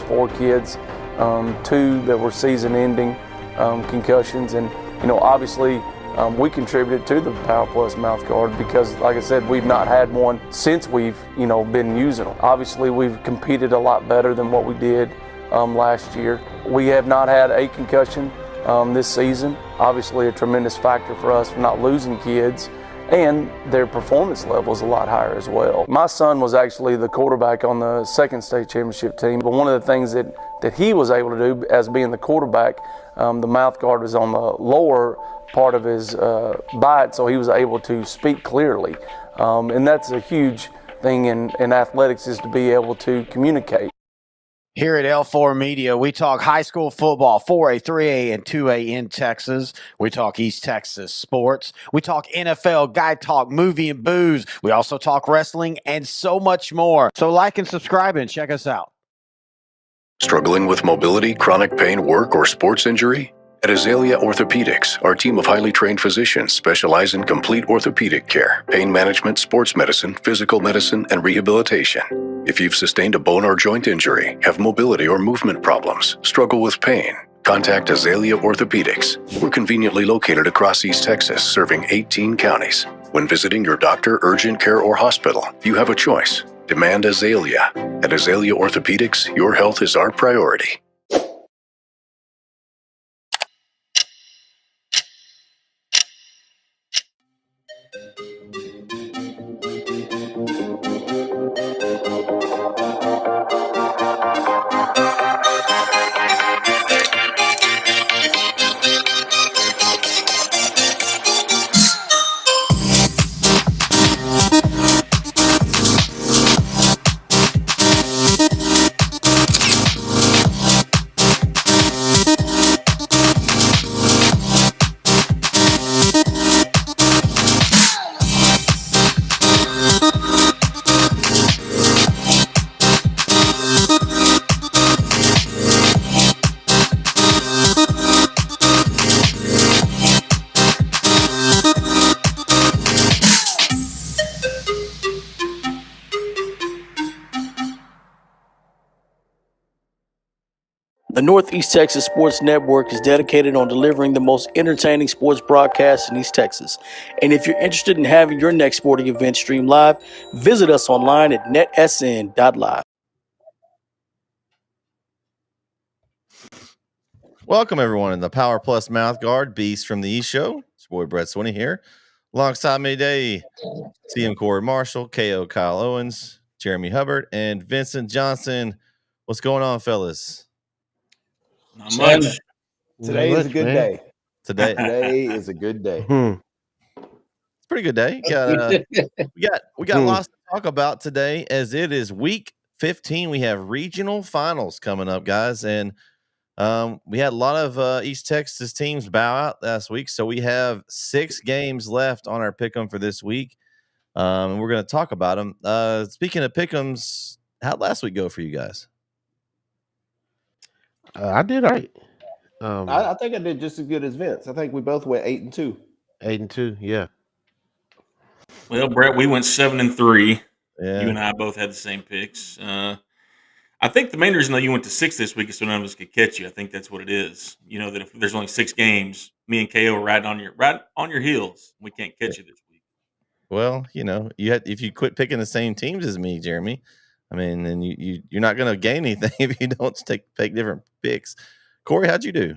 4 kids, 2 that were season-ending concussions, and obviously we contributed to the Power Plus mouth guard because, like I said, we've not had one since we've been using them. Obviously, we've competed a lot better than what we did last year. We have not had a concussion this season. Obviously, a tremendous factor for us for not losing kids, and their performance level is a lot higher as well. My son was actually the quarterback on the second state championship team, but one of the things that he was able to do as being the quarterback, the mouth guard was on the lower part of his bite, so he was able to speak clearly. And that's a huge thing in athletics, is to be able to communicate. Here at L4 Media, we talk high school football, 4A, 3A, and 2A in Texas. We talk East Texas sports. We talk NFL, guy talk, movie and booze. We also talk wrestling and so much more. So like and subscribe and check us out. Struggling with mobility, chronic pain, work, or sports injury? At Azalea Orthopedics, our team of highly trained physicians specialize in complete orthopedic care, pain management, sports medicine, physical medicine, and rehabilitation. If you've sustained a bone or joint injury, have mobility or movement problems, struggle with pain, contact Azalea Orthopedics. We're conveniently located across East Texas, serving 18 counties. When visiting your doctor, urgent care, or hospital, you have a choice. Demand Azalea. At Azalea Orthopedics, your health is our priority. The Northeast Texas Sports Network is dedicated on delivering the most entertaining sports broadcasts in East Texas. And if you're interested in having your next sporting event streamed live, visit us online at NETSN.live. Welcome, everyone, in the Power Plus Mouth Guard Beasts from the East Show. It's your boy Brett Swinney here. Alongside me today, CM Corey Marshall, KO Kyle Owens, Jeremy Hubbard, and Vincent Johnson. What's going on, fellas? Not much. Today is a good day. Today is a good day. It's a pretty good day. We got lots to talk about today, as it is week 15. We have regional finals coming up, guys, and we had a lot of East Texas teams bow out last week, so we have 6 games left on our pick'em for this week, and we're going to talk about them. Speaking of pick'ems, how'd last week go for you guys? I did all right. I think I did just as good as Vince. I think we both went 8-2. 8-2, yeah. Well, Brett, we went 7-3. Yeah. You and I both had the same picks. I think the main reason that you went to 6 this week is so none of us could catch you. I think that's what it is. You know that if there's only 6 games, me and KO are right on your heels. We can't catch you this week. Well, if you quit picking the same teams as me, Jeremy, I mean, then you're not going to gain anything if you don't pick different picks. Corey, how'd you do?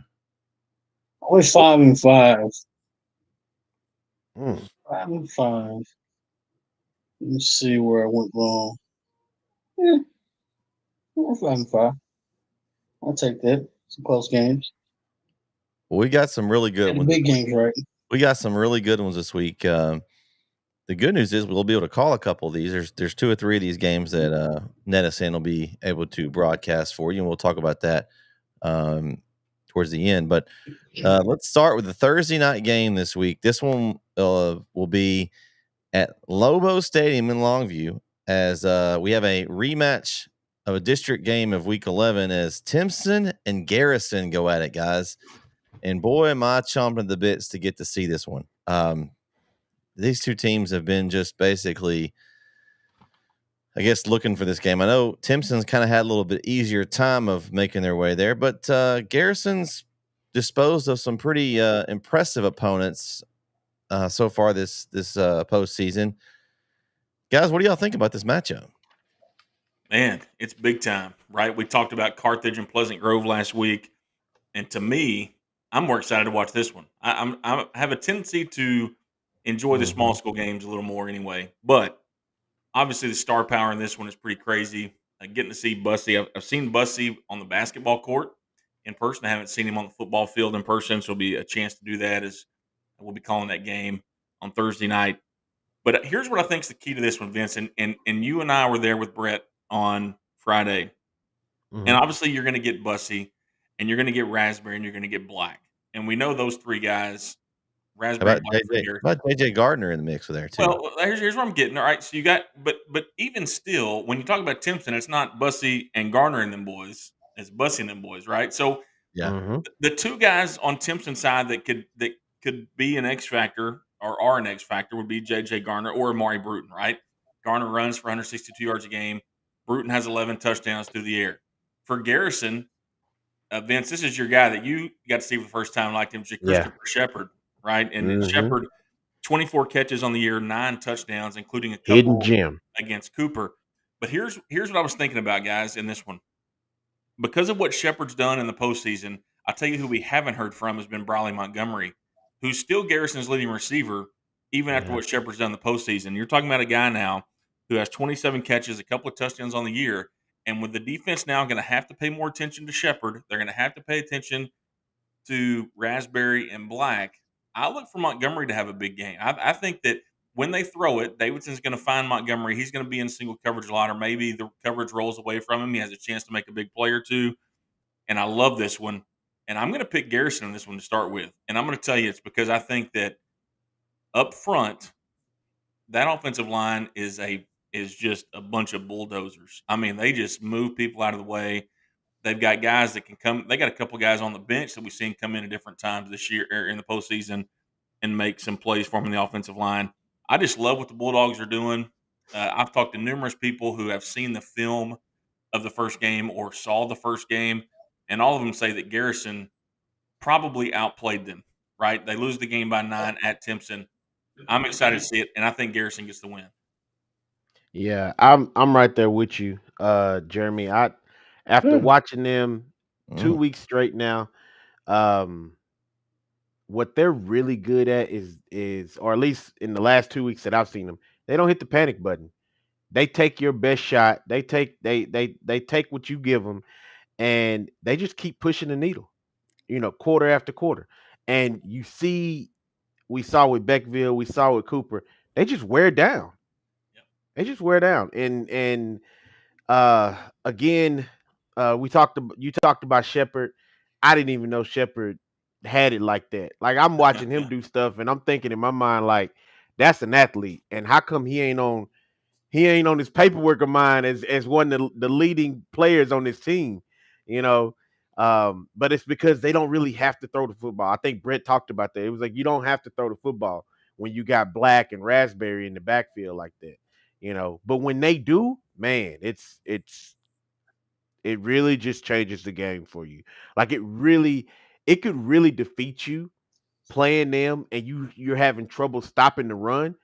I was 5-5. 5-5. 5-5. Let's see where I went wrong. Yeah, 5-5. I'll take that. Some close games. Well, we got some really good ones. Big games, right? We got some really good ones this week. The good news is we'll be able to call a couple of these. There's 2 or 3 of these games that NETSN will be able to broadcast for you, and we'll talk about that towards the end. But let's start with the Thursday night game this week. This one will be at Lobo Stadium in Longview, as we have a rematch of a district game of Week 11 as Timpson and Garrison go at it, guys. And boy, am I chomping at the bits to get to see this one. These 2 teams have been just basically I guess, looking for this game. I know Timpson's kind of had a little bit easier time of making their way there, but Garrison's disposed of some pretty impressive opponents so far this postseason. Guys, what do y'all think about this matchup? Man, it's big time, right? We talked about Carthage and Pleasant Grove last week, and to me, I'm more excited to watch this one. I have a tendency to enjoy the small school games a little more anyway, but obviously the star power in this one is pretty crazy. Getting to see Bussy, I've seen Bussy on the basketball court in person. I haven't seen him on the football field in person, so it'll be a chance to do that as we'll be calling that game on Thursday night. But here's what I think is the key to this one, Vince, and you and I were there with Brett on Friday. And obviously you're going to get Bussy, and you're going to get Raspberry, and you're going to get Black. And we know those three guys, How Raspberry about and Black for Garrison. JJ Gardner in the mix with there too? Well, here's where I'm getting. All right, so you got, but even still, when you talk about Timpson, it's not Bussy and Garner and them boys. It's Bussy and them boys, right? So Yeah. the two guys on Timpson's side that could be an X factor or are an X factor would be J.J. Garner or Amari Bruton, right? Garner runs for 162 yards a game. Bruton has 11 touchdowns through the air. For Garrison, Vince, this is your guy that you got to see for the first time, like him, Christopher Shepard, right? And Shepard, 24 catches on the year, 9 touchdowns, including a Hidden couple gem. against Cooper. But here's what I was thinking about, guys, in this one. Because of what Shepard's done in the postseason, I'll tell you who we haven't heard from has been Briley Montgomery, who's still Garrison's leading receiver, even after what Shepard's done in the postseason. You're talking about a guy now who has 27 catches, a couple of touchdowns on the year. And with the defense now going to have to pay more attention to Shepard, they're going to have to pay attention to Raspberry and Black. I look for Montgomery to have a big game. I think that when they throw it, Davidson's going to find Montgomery. He's going to be in single coverage a lot, or maybe the coverage rolls away from him. He has a chance to make a big play or two. And I love this one. And I'm going to pick Garrison in this one to start with. And I'm going to tell you it's because I think that up front, that offensive line is just a bunch of bulldozers. I mean, they just move people out of the way. They've got guys that can come. They got a couple guys on the bench that we've seen come in at different times this year or in the postseason and make some plays for them in the offensive line. I just love what the Bulldogs are doing. I've talked to numerous people who have seen the film of the first game or saw the first game, and all of them say that Garrison probably outplayed them. Right? They lose the game by 9 at Timpson. I'm excited to see it, and I think Garrison gets the win. Yeah, I'm right there with you, Jeremy. After watching them 2 weeks straight now, um, what they're really good at is or at least in the last 2 weeks that I've seen them, they don't hit the panic button. They take your best shot. They take what you give them, and they just keep pushing the needle. Quarter after quarter, and we saw with Beckville, we saw with Cooper, they just wear down. Yep. They just wear down, and again, you talked about Shepard. I didn't even know Shepard had it like that. Like I'm watching him do stuff, and I'm thinking in my mind like, that's an athlete, and how come he ain't on his paperwork of mine as one of the leading players on this team, you know. But it's because they don't really have to throw the football. I think Brett talked about that. It was like you don't have to throw the football when you got Black and Raspberry in the backfield like that. But when they do, man, it really just changes the game for you. Like it could really defeat you playing them, and you're having trouble stopping the run,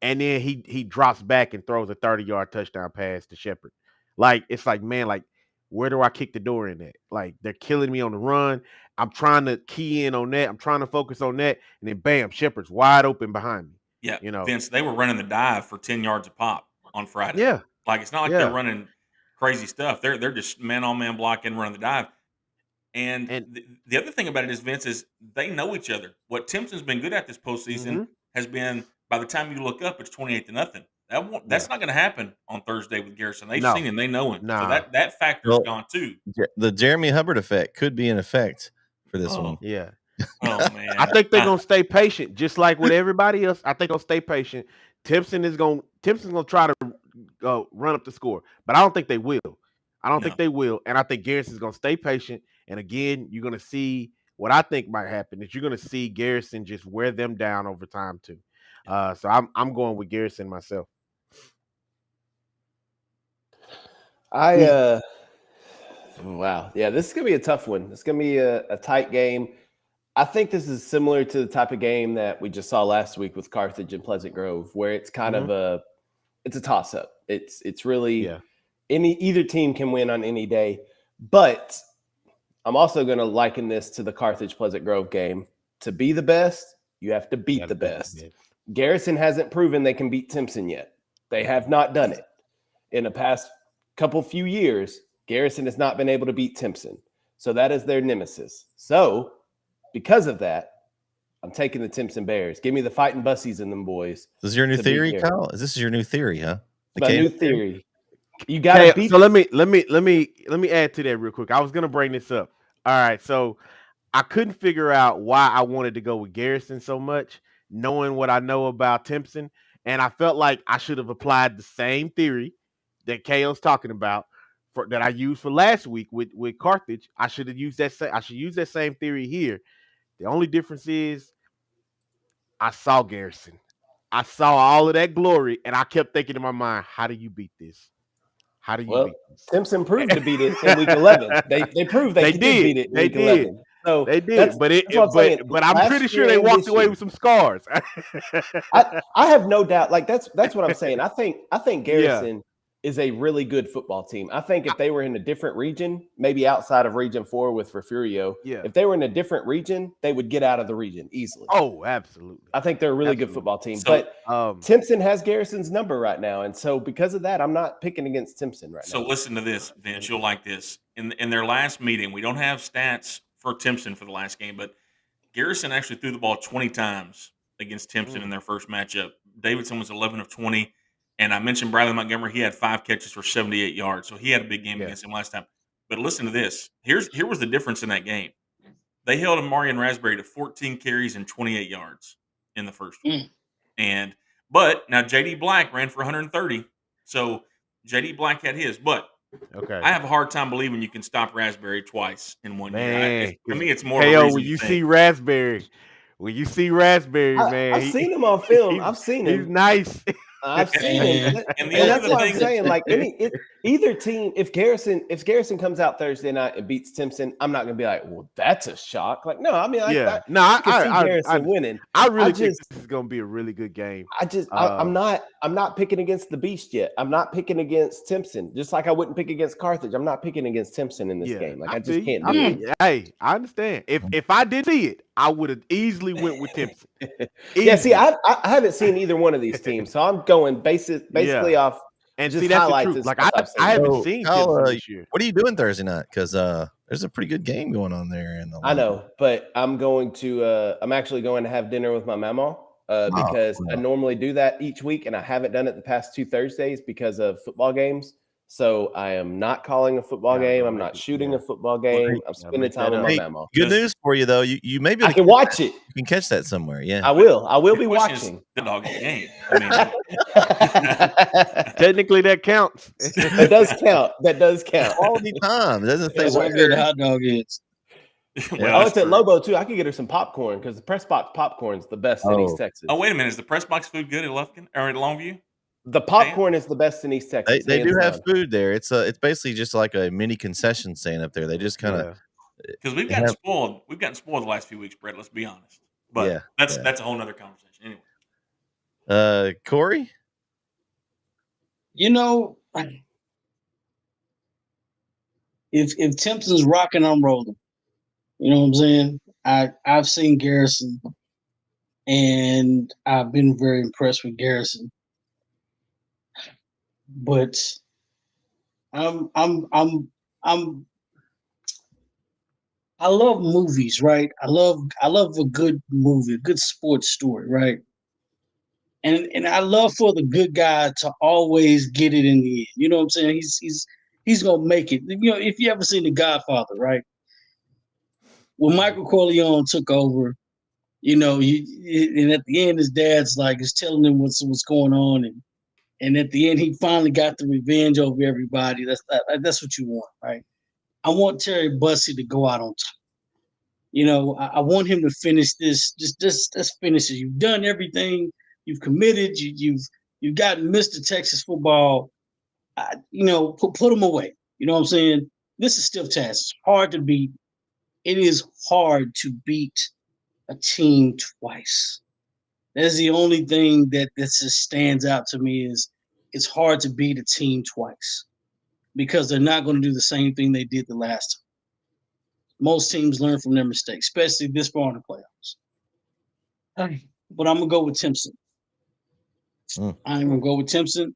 and then he drops back and throws a 30-yard touchdown pass to Shepard. Like it's like, man, like where do I kick the door in that? Like they're killing me on the run. I'm trying to key in on that. I'm trying to focus on that, and then bam, Shepard's wide open behind me. Yeah, You know. Vince, they were running the dive for 10 yards a pop on Friday. Yeah. Like it's not like they're Yeah. running crazy stuff. They're just man on man blocking, running the dive. And And the other thing about it is, Vince, is they know each other. What Timpson's been good at this postseason has been, by the time you look up, it's 28 to nothing. That's yeah. not going to happen on Thursday with Garrison. They've No. seen him, they know him. So Nah. that factor's Well, gone too. the Jeremy Hubbard effect could be in effect for this one. Yeah. Oh man, I think they're gonna stay patient, just like with everybody else. I think they'll stay patient. Timpson's gonna try to run up the score, but I don't think they will. I don't No. think they will, and I think Garrison's gonna stay patient. And again, you're gonna see what I think might happen is you're gonna see Garrison just wear them down over time too. So I'm going with Garrison myself. Wow. Yeah, this is going to be a tough one. It's going to be a tight game. I think this is similar to the type of game that we just saw last week with Carthage and Pleasant Grove, where it's kind of it's a toss up. It's really either team can win on any day. But I'm also going to liken this to the Carthage Pleasant Grove game. To be the best, you have to beat the best. Garrison hasn't proven they can beat Timpson yet. They have not done it. In the past few years, Garrison has not been able to beat Timpson. So that is their nemesis. So because of that, I'm taking the Timpson Bears. Give me the fighting bussies and them boys. This is your new theory, Kyle? This is your new theory, huh? My new theory. You gotta beat. So let me add to that real quick. I was gonna bring this up. All right, so I couldn't figure out why I wanted to go with Garrison so much, knowing what I know about Timpson, and I felt like I should have applied the same theory that KO's talking about that I used for last week with Carthage. I should have used that. I should use that same theory here. The only difference is I saw Garrison. I saw all of that glory, and I kept thinking in my mind, how do you beat this? How do you beat this? Timpson proved to beat it in week 11. They proved they did beat it in week 11. So they did, but I'm pretty sure they walked away with some scars. I have no doubt. Like that's what I'm saying. I think Garrison is a really good football team. I think if they were in a different region, maybe outside of Region 4 with Refugio, if they were in a different region, they would get out of the region easily. Oh, absolutely. I think they're a really good football team. So, but Timpson has Garrison's number right now. And so because of that, I'm not picking against Timpson right now. So listen to this, Vince. You'll like this. In their last meeting, we don't have stats for Timpson for the last game, but Garrison actually threw the ball 20 times against Timpson in their first matchup. Davidson was 11 of 20. And I mentioned Bradley Montgomery. He had 5 catches for 78 yards. So he had a big game against him last time. But listen to this. Here was the difference in that game. They held Marion Raspberry to 14 carries and 28 yards in the first one. But now J.D. Black ran for 130. So J.D. Black had his. But I have a hard time believing you can stop Raspberry twice in 1 year. To me, it's more of a reason when you see Raspberry, man. I've seen him on film. I've seen him. He's nice. I've seen him, and that's what I'm saying. Like either team, if Garrison comes out Thursday night and beats Timpson, I'm not going to be like, well, that's a shock. Like, no, I mean, I can see Garrison winning. I really think this is going to be a really good game. I'm not picking against the Beast yet. I'm not picking against Timpson. Just like I wouldn't pick against Carthage. I'm not picking against Timpson in this game. Like I just can't do it. Hey, I understand. If I did see it, I would have easily went with Timpson. Yeah, see, I haven't seen either one of these teams, so I'm going basically off and just see that's highlights. The truth. Like I haven't seen Timpson this year. What are you doing Thursday night? Because there's a pretty good game going on there. I know, but I'm going to. I'm actually going to have dinner with my mama because I normally do that each week, and I haven't done it the past 2 Thursdays because of football games. So I am not calling a football game. I'm not shooting a football game. I'm spending time with my mama. Good news for you though. You maybe I can watch it. You can catch that somewhere. Yeah, I will. I will be watching the dog game. I mean, technically that counts. That does count. That does count. All the time. It doesn't say what good hot dog is. Well, I went to Lobo too. I could get her some popcorn because the press box popcorn is the best in East Texas. Oh, wait a minute. Is the press box food good at Lufkin or at Longview? The popcorn is the best in East Texas. They do have food there. It's basically just like a mini concession stand up there. They just kind of because we've gotten spoiled. We've gotten spoiled the last few weeks, Brett. Let's be honest. But that's a whole nother conversation. Anyway, Corey, if Timpson's rocking, I'm rolling. You know what I'm saying? I've seen Garrison, and I've been very impressed with Garrison. But I love movies, right? I love a good movie, a good sports story, right? And I love for the good guy to always get it in the end. You know what I'm saying? He's gonna make it. You know, if you ever seen The Godfather, right? When Michael Corleone took over, and at the end his dad's like is telling him what's going on, and at the end he finally got the revenge over everybody. That's what you want, right? I want Terry Bussey to go out on top. I want him to finish this. Just finish it. You've done everything. You've committed. You've gotten Mr. Texas football. put them away. You know what I'm saying? This is stiff task. It's hard to beat. It is hard to beat a team twice. That's the only thing that just stands out to me is it's hard to beat a team twice because they're not going to do the same thing they did the last time. Most teams learn from their mistakes, especially this far in the playoffs. But I'm gonna go with Timpson. I'm gonna go with Timpson,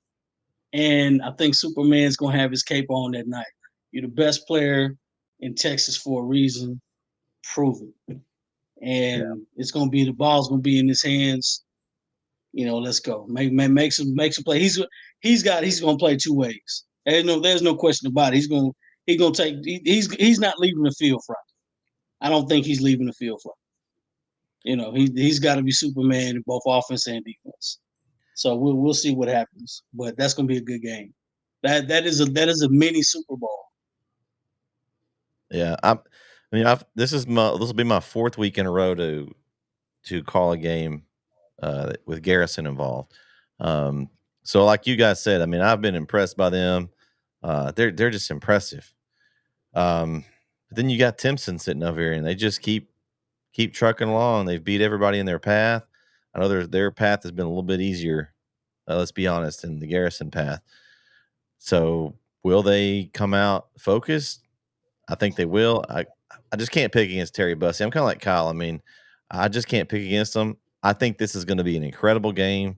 and I think Superman's gonna have his cape on that night. You're the best player in Texas for a reason. Prove it. And it's gonna be the ball's gonna be in his hands. Let's go. Make some play. He's gonna play two ways. There's no question about it. He's not leaving the field front. I don't think he's leaving the field front. He's got to be Superman in both offense and defense. So we'll see what happens, but that's gonna be a good game. That is a mini Super Bowl. Yeah, this will be my fourth week in a row to call a game with Garrison involved. So like you guys said, I've been impressed by them. They're just impressive. But then you got Timpson sitting over here, and they just keep trucking along. They've beat everybody in their path. I know their path has been a little bit easier. Let's be honest, than the Garrison path. So will they come out focused? I think they will. I just can't pick against Terry Bussey. I'm kind of like Kyle. I just can't pick against them. I think this is going to be an incredible game.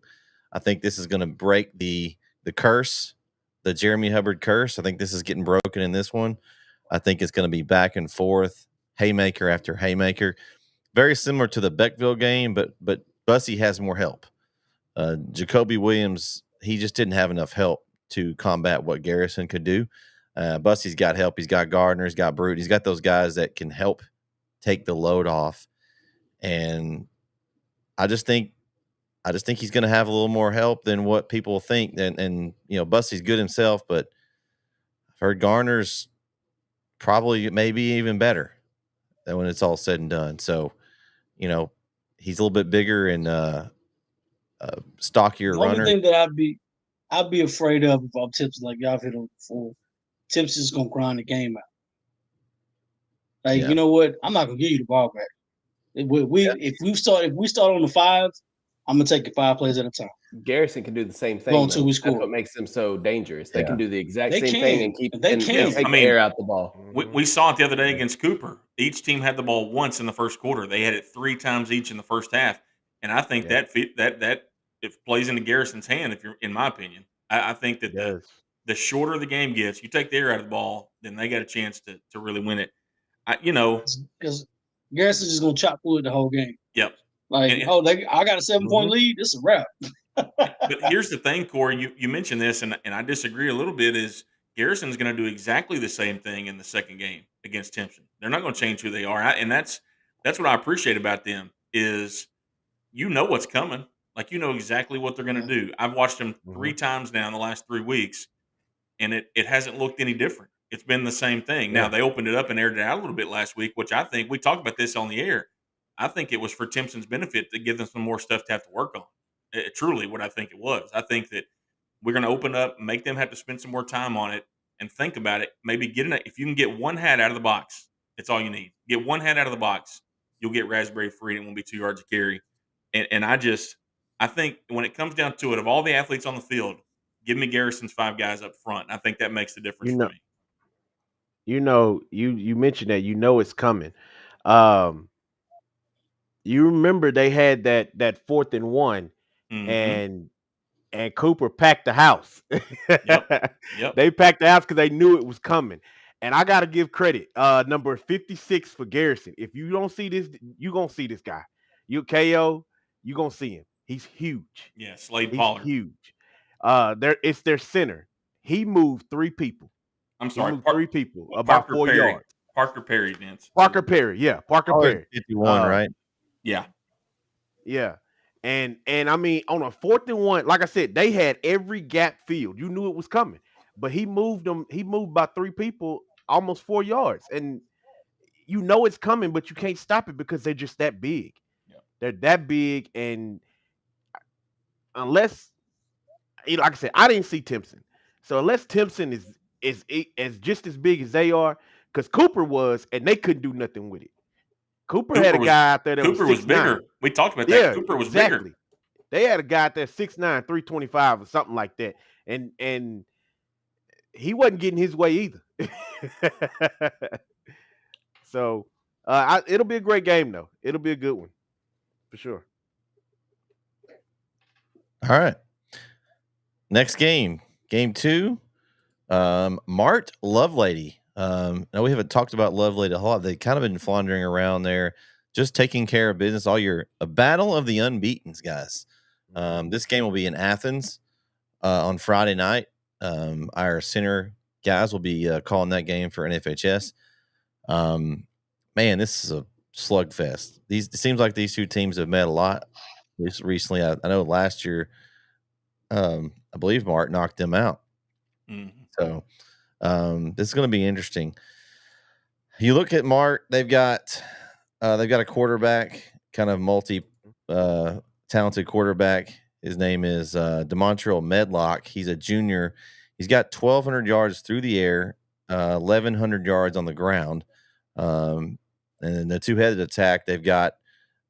I think this is going to break the curse, the Jeremy Hubbard curse. I think this is getting broken in this one. I think it's going to be back and forth, haymaker after haymaker. Very similar to the Beckville game, but Bussey has more help. Jacoby Williams, he just didn't have enough help to combat what Garrison could do. Bussey's got help. He's got Gardner. He's got Brute. He's got those guys that can help take the load off. And I just think he's going to have a little more help than what people think. And Bussey's good himself, but I've heard Garner's probably maybe even better than when it's all said and done. So, he's a little bit bigger and stockier The runner. only thing that I'd be afraid of if I'm Timpson, like y'all hit on before, Timpson's gonna grind the game out. Like, you know what? I'm not gonna give you the ball back. If we start on the 5, I'm gonna take it 5 plays at a time. Garrison can do the same thing. Until we score. That's what makes them so dangerous. They can do the exact same can. thing and keep They and can. take the air out the ball. We saw it the other day against Cooper. Each team had the ball once in the first quarter. They had it 3 times each in the first half, and I think that it plays into Garrison's hand. If you're, in my opinion, I think that the shorter the game gets, you take the air out of the ball, then they got a chance to really win it. Because Garrison's just gonna chop wood the whole game. Yep. Like, I got a 7-point lead. This is a wrap. But here's the thing, Corey. You mentioned this, and I disagree a little bit. Is Garrison's going to do exactly the same thing in the second game against Timpson? They're not going to change who they are, and that's what I appreciate about them is what's coming. Like exactly what they're going to do. I've watched them 3 times now in the last 3 weeks, and it hasn't looked any different. It's been the same thing. Now they opened it up and aired it out a little bit last week, which I think we talked about this on the air. I think it was for Timpson's benefit to give them some more stuff to have to work on. Truly, what I think it was. I think that we're going to open up, make them have to spend some more time on it, and think about it. Maybe if you can get one hat out of the box, it's all you need. Get one hat out of the box, you'll get raspberry free. And it won't be 2 yards of carry. And I think when it comes down to it, of all the athletes on the field, give me Garrison's 5 guys up front. I think that makes the difference for me. You mentioned that it's coming. You remember they had that 4th and 1, and Cooper packed the house. Yep. They packed the house because they knew it was coming. And I gotta give credit. Number 56 for Garrison. If you don't see this, you're gonna see this guy. You KO, you're gonna see him. He's huge. Yeah, Slade Pollard. Huge. It's their center. He moved 3 people. I'm sorry, 3 people, about 4 yards. Parker Perry, Vince. Parker Perry, yeah. Parker Perry. 51, right? Yeah. Yeah. And on a 4th and 1, like I said, they had every gap filled. You knew it was coming. But he moved them. He moved by 3 people, almost 4 yards. And it's coming, but you can't stop it because they're just that big. Yeah. They're that big, and unless like I said, I didn't see Timpson. So unless Timpson is just as big as they are, because Cooper was, and they couldn't do nothing with it. Cooper had a guy out there that was Cooper was 6'9". bigger. We talked about that. Yeah, Cooper was bigger. exactly. They had a guy out there 6'9", 325 or something like that, and he wasn't getting his way either. So it'll be a great game, though. It'll be a good one for sure. All right. Next game, game 2. Mart Lovelady. Now we haven't talked about Lovelady a whole lot. They've kind of been floundering around there, just taking care of business all year. A battle of the unbeatens, guys. This game will be in Athens on Friday night. Our center guys will be calling that game for NFHS. Man, this is a slugfest. It seems like these two teams have met a lot recently. I know last year, I believe Mart knocked them out. So this is going to be interesting. You look at Mart; they've got a quarterback, kind of multi talented quarterback. His name is Demontrell Medlock. He's a junior. He's got 1,200 yards through the air, 1,100 yards on the ground. And then the two-headed attack, they've got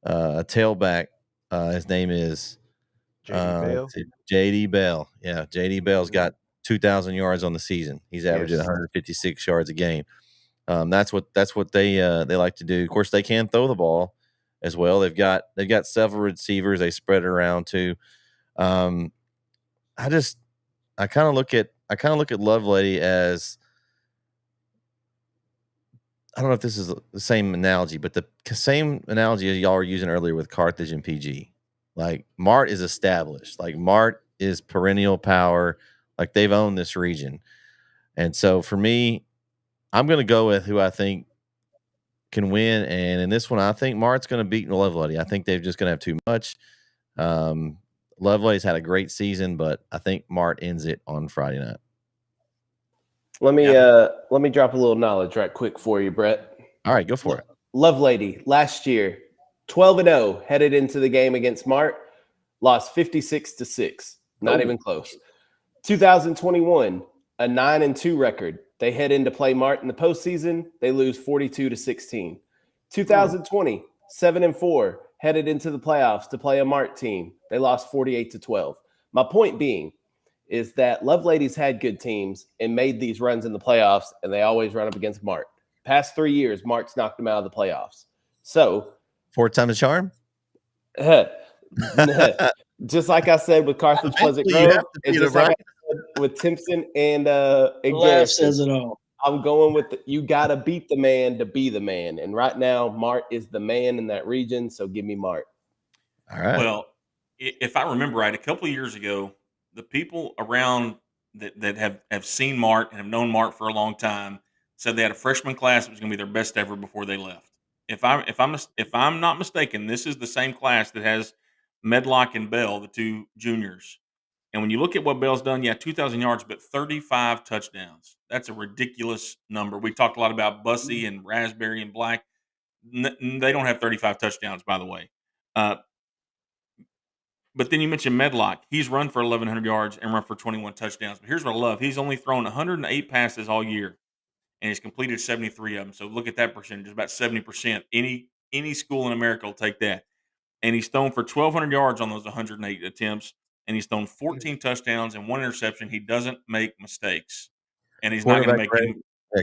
a tailback. His name is JD Bell. JD Bell. Yeah, JD Bell's got 2,000 yards on the season. He's averaging 156 yards a game. That's what they like to do. Of course, they can throw the ball as well. They've got several receivers. They spread it around too. I kind of look at Lovelady as, I don't know if this is the same analogy, but the same analogy as y'all were using earlier with Carthage and PG. Like Mart is established. Like Mart is perennial power. Like they've owned this region. And so for me, I'm going to go with who I think can win. And in this one, I think Mart's going to beat Lovelady. I think they're just going to have too much. Lovelady's had a great season, but I think Mart ends it on Friday night. Let me drop a little knowledge right quick for you, Brett. All right, go for it. Lovelady last year, 12-0 headed into the game against Mart, lost 56-6, not even close. 2021, a 9-2 record. They head in to play Mart in the postseason. They lose 42-16. 2020, 7-4, headed into the playoffs to play a Mart team. They lost 48-12. My point being is that Lovelady's had good teams and made these runs in the playoffs, and they always run up against Mart. Past 3 years, Mart's knocked them out of the playoffs. So 4 times a charm. Just like I said with Carthage Pleasant Grove, and just like I said with Timpson and Laugh says it all. I'm going with you got to beat the man to be the man, and right now Mart is the man in that region. So give me Mart. All right. Well, if I remember right, a couple of years ago, the people around that have seen Mart and have known Mart for a long time said they had a freshman class that was going to be their best ever before they left. If I'm not mistaken, this is the same class that has Medlock and Bell, the two juniors. And when you look at what Bell's done, 2,000 yards, but 35 touchdowns. That's a ridiculous number. We talked a lot about Bussey and Raspberry and Black. They don't have 35 touchdowns, by the way. But then you mentioned Medlock. He's run for 1,100 yards and run for 21 touchdowns. But here's what I love. He's only thrown 108 passes all year, and he's completed 73 of them. So look at that percentage, about 70%. Any school in America will take that. And he's thrown for 1,200 yards on those 108 attempts, and he's thrown 14 touchdowns and 1 interception. He doesn't make mistakes, and he's not going to make any.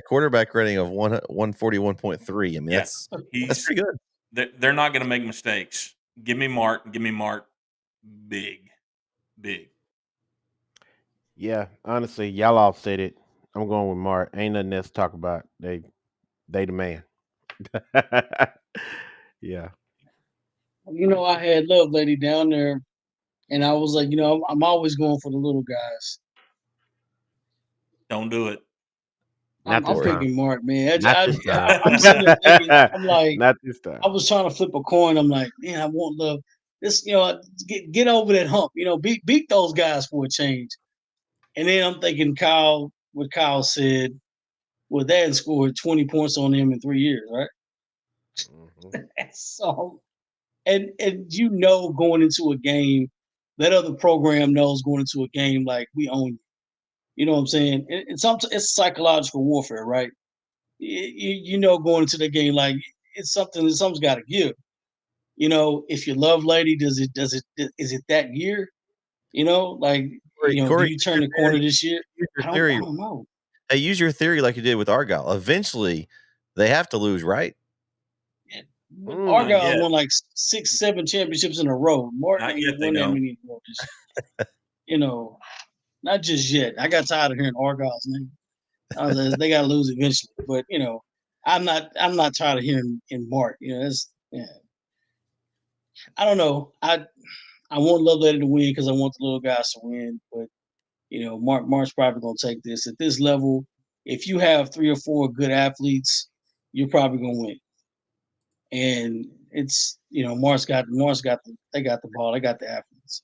Quarterback rating of 141.3. I mean, that's pretty good. They're not going to make mistakes. Give me Mart. Big. Yeah, honestly, y'all all said it. I'm going with Mart. Ain't nothing else to talk about. They the man. Yeah. I had Lovelady down there, and I was like, I'm always going for the little guys. Don't do it. I'm picking Mart, man. Not this time. I'm sitting there thinking, I'm like, not this time. I was trying to flip a coin. I'm like, man, I want Love. This, get over that hump. Beat those guys for a change. And then I'm thinking what Kyle said, well, they hadn't scored 20 points on them in 3 years, right? Mm-hmm. So, and going into a game, that other program knows going into a game like we own you. You know what I'm saying? It's psychological warfare, right? You know, going into the game, like something's got to give. You know, if your love lady, is it that year? You know, like, do Corey, you turn the corner this year? use your I theory. don't know. Hey, use your theory like you did with Argyle. Eventually, they have to lose, right? Yeah. But Not Argyle yet. won like 6, 7 championships in a row. Martin Not ain't yet. even They won that don't. many in a row. You know, not just yet. I got tired of hearing Argyle's name. They got to lose eventually. But I'm not tired of hearing in Mark. Yeah. I don't know. I want Lovelady to win because I want the little guys to win. But Mark's probably gonna take this at this level. If you have 3 or 4 good athletes, you're probably gonna win. And it's they got the ball, they got the athletes.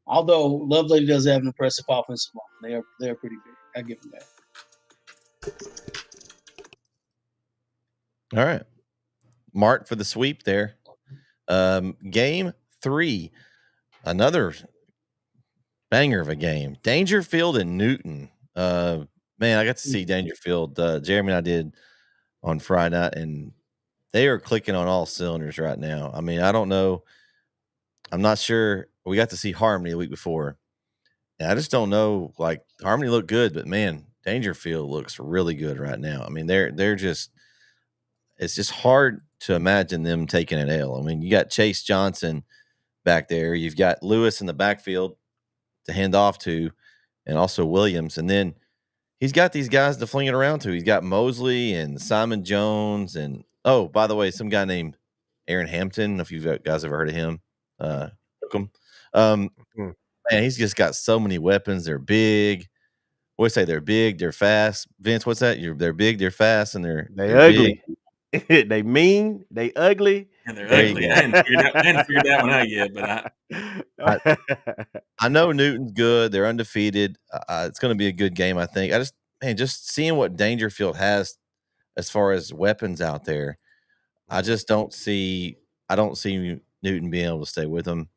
Although Lovelady does have an impressive offensive line, they're pretty big. I give them that. All right. Mark for the sweep there. Game 3, another banger of a game. Dangerfield and Newton. Man, I got to see Dangerfield. Jeremy and I did on Friday night, and they are clicking on all cylinders right now. I mean, I don't know. I'm not sure. We got to see Harmony the week before. And I just don't know. Like, Harmony looked good, but man, Dangerfield looks really good right now. I mean, they're just. It's just hard to imagine them taking an L. I mean, you got Chase Johnson back there. You've got Lewis in the backfield to hand off to, and also Williams. And then he's got these guys to fling it around to. He's got Mosley and Simon Jones. And, oh, by the way, some guy named Aaron Hampton. I don't know if you guys ever heard of him. Him. Mm. Man, he's just got so many weapons. They're big. What do you say? They're big. They're fast. Vince, what's that? They're big. They're fast, and They they're ugly. big. They mean. They ugly. And they're There you ugly. go. I hadn't figured that one out yet, but I know Newton's good. They're undefeated. It's going to be a good game, I think. Just seeing what Dangerfield has as far as weapons out there, I just don't see. I don't see Newton being able to stay with them.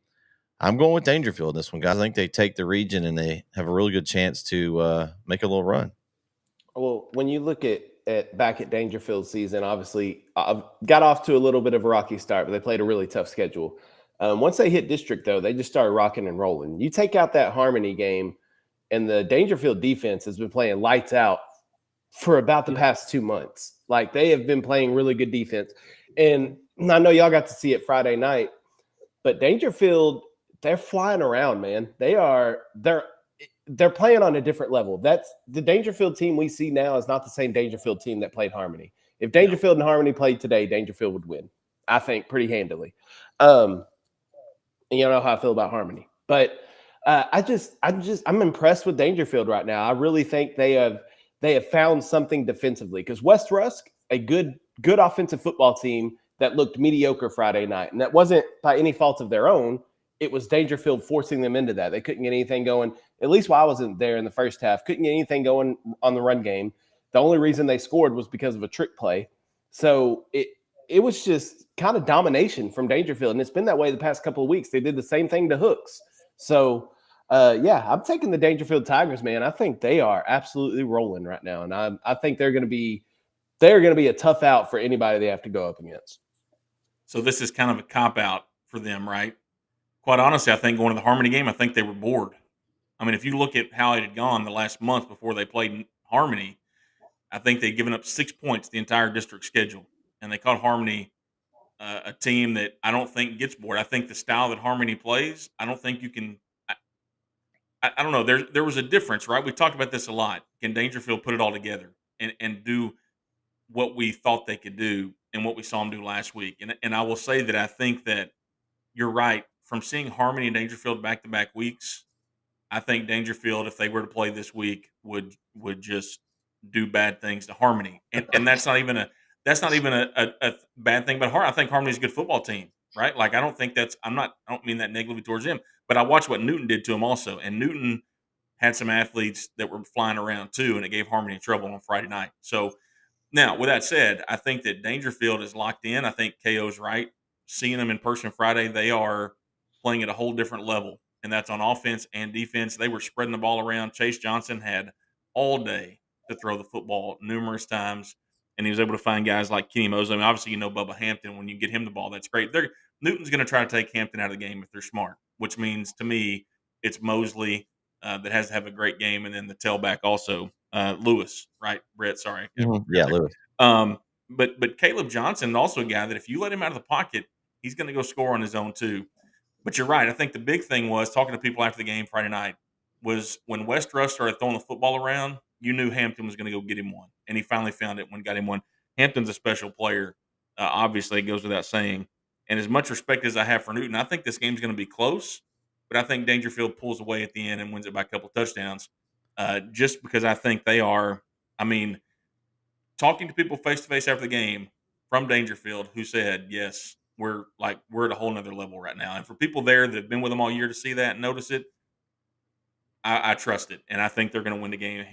I'm going with Dangerfield in this one, guys. I think they take the region and they have a really good chance to make a little run. Well, when you look at back at Dangerfield's season, obviously got off to a little bit of a rocky start, but they played a really tough schedule. Once they hit district, though, they just started rocking and rolling. You take out that Harmony game, and the Dangerfield defense has been playing lights out for about the past 2 months. Like, they have been playing really good defense. And I know y'all got to see it Friday night, but Dangerfield, they're flying around, man. They're playing on a different level. That's the Dangerfield team we see now is not the same Dangerfield team that played Harmony. If Dangerfield and Harmony played today, Dangerfield would win, I think, pretty handily. And you know how I feel about Harmony, but I'm impressed with Dangerfield right now. I really think they have found something defensively, because West Rusk, a good offensive football team that looked mediocre Friday night, and that wasn't by any fault of their own. It was Dangerfield forcing them into that. They couldn't get anything going, at least while I wasn't there in the first half, couldn't get anything going on the run game. The only reason they scored was because of a trick play. So it was just kind of domination from Dangerfield, and it's been that way the past couple of weeks. They did the same thing to Hooks. So, I'm taking the Dangerfield Tigers, man. I think they are absolutely rolling right now, and I think they're going to be a tough out for anybody they have to go up against. so this is kind of a cop out for them, right? Quite honestly, I think going to the Harmony game, I think they were bored. I mean, if you look at how it had gone the last month before they played Harmony, I think they'd given up 6 points the entire district schedule, and they caught Harmony a team that I don't think gets bored. I think the style that Harmony plays, I don't think you can. I don't know. There was a difference, right? We talked about this a lot. Can Dangerfield put it all together and do what we thought they could do and what we saw them do last week? And I will say that I think that you're right. From seeing Harmony and Dangerfield back to back weeks, I think Dangerfield, if they were to play this week, would just do bad things to Harmony, and that's not even a bad thing. But I think Harmony's a good football team, right? Like, I don't think I don't mean that negatively towards him, but I watched what Newton did to him also, and Newton had some athletes that were flying around too, and it gave Harmony trouble on Friday night. So now, with that said, I think that Dangerfield is locked in. I think KO's right. Seeing them in person Friday, they are playing at a whole different level, and that's on offense and defense. They were spreading the ball around. Chase Johnson had all day to throw the football numerous times, and he was able to find guys like Kenny Mosley. I mean, obviously, Bubba Hampton. When you get him the ball, that's great. Newton's going to try to take Hampton out of the game if they're smart, which means to me it's Mosley that has to have a great game, and then the tailback also Lewis, right? Brett, sorry, Yeah, Lewis. But Caleb Johnson, also a guy that if you let him out of the pocket, he's going to go score on his own too. But you're right. I think the big thing was talking to people after the game Friday night was when West Russ started throwing the football around, you knew Hampton was going to go get him one. And he finally found it when got him one. Hampton's a special player. Obviously, it goes without saying. And as much respect as I have for Newton, I think this game's going to be close. But I think Dangerfield pulls away at the end and wins it by a couple touchdowns just because I think they are, I mean, talking to people face to face after the game from Dangerfield who said, yes, we're at a whole nother level right now. And for people there that have been with them all year to see that and notice it, I trust it. And I think they're going to win the game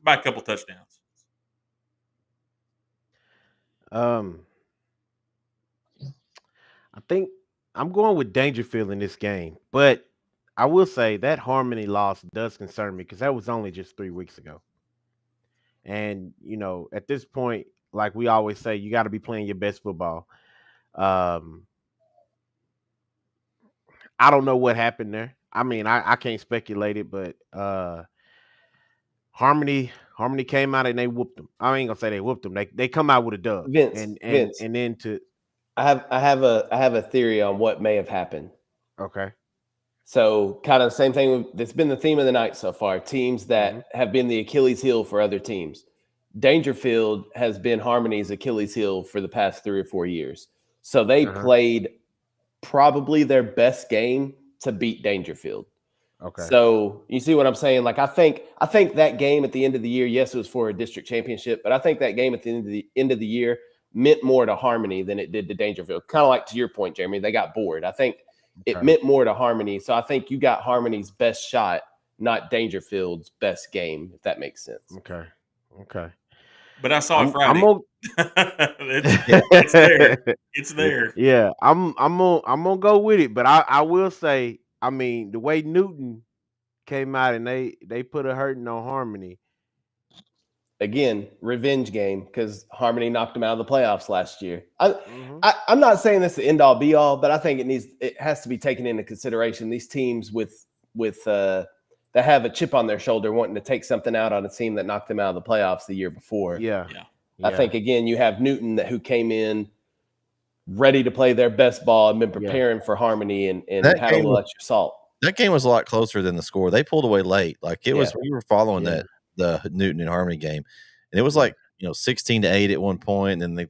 by a couple touchdowns. I think I'm going with Dangerfield in this game, but I will say that Harmony loss does concern me because that was only just 3 weeks ago. And at this point, like we always say, you got to be playing your best football. I don't know what happened there. I mean, I can't speculate it, but Harmony came out and they whooped them. I ain't gonna say they whooped them. They come out with a dub. Vince, and then to I have a theory on what may have happened. okay. So kind of the same thing that's been the theme of the night so far. Teams that have been the Achilles heel for other teams. Dangerfield has been Harmony's Achilles heel for the past 3 or 4 years. So they played probably their best game to beat Dangerfield. Okay. So you see what I'm saying? Like I think that game at the end of the year, yes, it was for a district championship, but I think that game at the end of the year meant more to Harmony than it did to Dangerfield. Kind of like to your point, Jeremy, they got bored. I think it meant more to Harmony. So I think you got Harmony's best shot, not Dangerfield's best game, if that makes sense. Okay. But I saw it Friday. It's there. It's there. Yeah, I'm gonna go with it, but I will say, I mean, the way Newton came out and they put a hurting on Harmony. Again, revenge game because Harmony knocked them out of the playoffs last year. I'm not saying this is the end all be all, but I think it has to be taken into consideration. These teams with that have a chip on their shoulder wanting to take something out on a team that knocked them out of the playoffs the year before. Yeah. I think again you have Newton who came in ready to play their best ball and been preparing for Harmony and had a little extra salt. That game was a lot closer than the score. They pulled away late. Like it was, we were following the Newton and Harmony game, and it was like 16-8 at one point, and then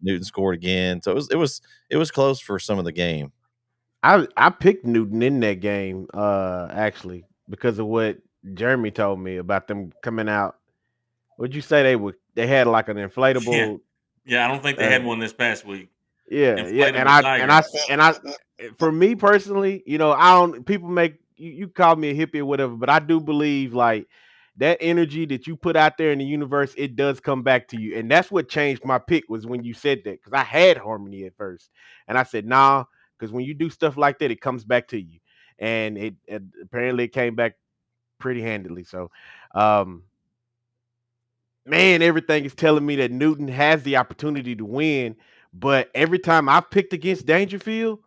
Newton scored again. So it was close for some of the game. I picked Newton in that game actually because of what Jeremy told me about them coming out. What'd you say they had like an inflatable? Yeah, I don't think they had one this past week. Yeah, and I for me personally, I don't. People make you call me a hippie or whatever, but I do believe like that energy that you put out there in the universe, it does come back to you, and that's what changed my pick was when you said that because I had Harmony at first, and I said nah, because when you do stuff like that, it comes back to you, and it apparently it came back pretty handily. So, man, everything is telling me that Newton has the opportunity to win. But every time I've picked against Dangerfield,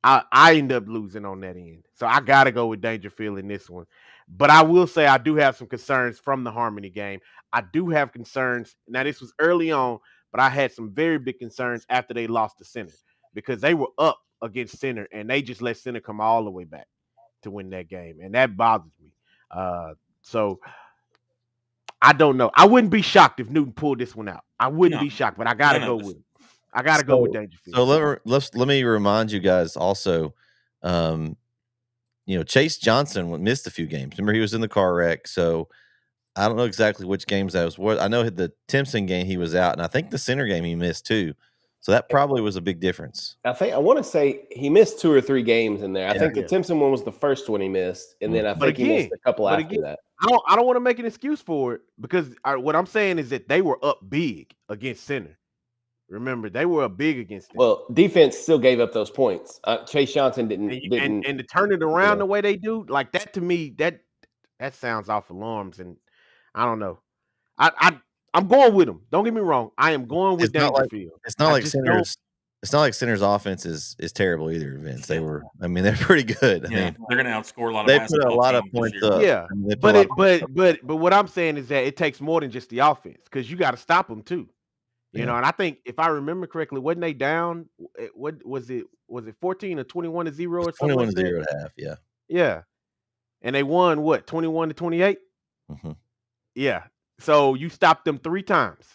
I end up losing on that end. So I got to go with Dangerfield in this one. But I will say I do have some concerns from the Harmony game. I do have concerns. Now, this was early on, but I had some very big concerns after they lost to Center because they were up against Center, and they just let Center come all the way back to win that game. And that bothers me. So I don't know. I wouldn't be shocked if Newton pulled this one out. I wouldn't be shocked, but I gotta go with him. I gotta go with Dangerfield. So let me remind you guys also. Chase Johnson missed a few games. Remember, he was in the car wreck. So I don't know exactly which games that was. What I know the Timpson game he was out, and I think the Center game he missed too. So that probably was a big difference. I want to say he missed 2 or 3 games in there. I think the Timpson one was the first one he missed, and then I think he missed a couple after that. I don't want to make an excuse for it because what I'm saying is that they were up big against Center. Remember, they were up big against them. Well, defense still gave up those points. Chase Johnson didn't. And to turn it around the way they do, like that to me, that sounds off alarms. And I don't know. I'm going with him. Don't get me wrong. I am going with It's not like Dangerfield. it's not I like just don't. Center's offense is terrible either, Vince. I mean, they're pretty good. I Yeah, mean, they're going to outscore a lot of they put a basketball lot of teams this points year. up. Yeah, I mean, they put a lot of points up. but what I'm saying is that it takes more than just the offense because you got to stop them too. You know, Yeah. and I think if I remember correctly, wasn't they down? What was it? Was it 14 or 21-0 or It's something like 21-0 that? at half. Yeah. Yeah, and they won what 21-28. Mm-hmm. Yeah, so you stopped them 3 times,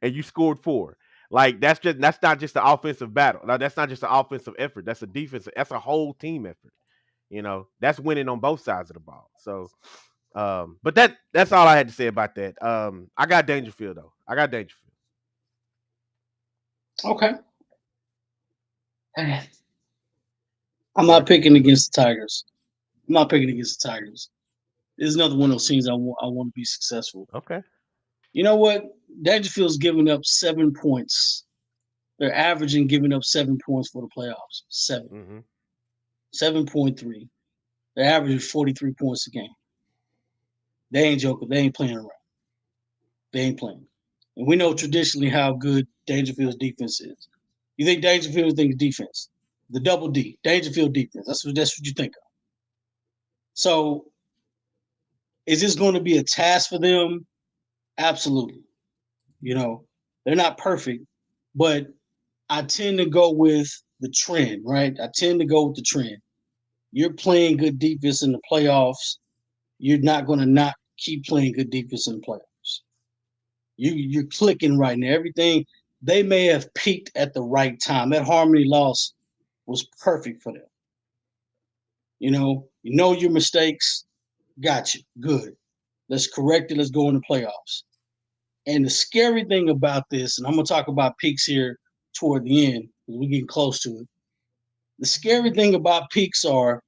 and you scored 4. Like that's not just the offensive battle. Now, that's not just an offensive effort. That's a defensive. That's a whole team effort. You know, that's winning on both sides of the ball. So, but that's all I had to say about that. I got Dangerfield though. I got Dangerfield. Okay. I'm not picking against the Tigers. I'm not picking against the Tigers. This is another one of those teams I want to be successful. Okay. You know what? Dangerfield's giving up 7 points. They're averaging giving up 7 points for the playoffs. 7. Mm-hmm. 7.3. They're averaging 43 points a game. They ain't joking. They ain't playing around. They ain't playing. And we know traditionally how good Dangerfield's defense is. You think Dangerfield thinks defense. The double D, Dangerfield defense. That's what you think of. So is this going to be a task for them? Absolutely. You know, they're not perfect, but I tend to go with the trend, right? I tend to go with the trend. You're playing good defense in the playoffs. You're not going to not keep playing good defense in the playoffs. You're clicking right now. Everything, they may have peaked at the right time. That Harmony loss was perfect for them. You know your mistakes. Got you. Good. Let's correct it. Let's go in the playoffs. And the scary thing about this, and I'm going to talk about peaks here toward the end because we're getting close to it. The scary thing about peaks are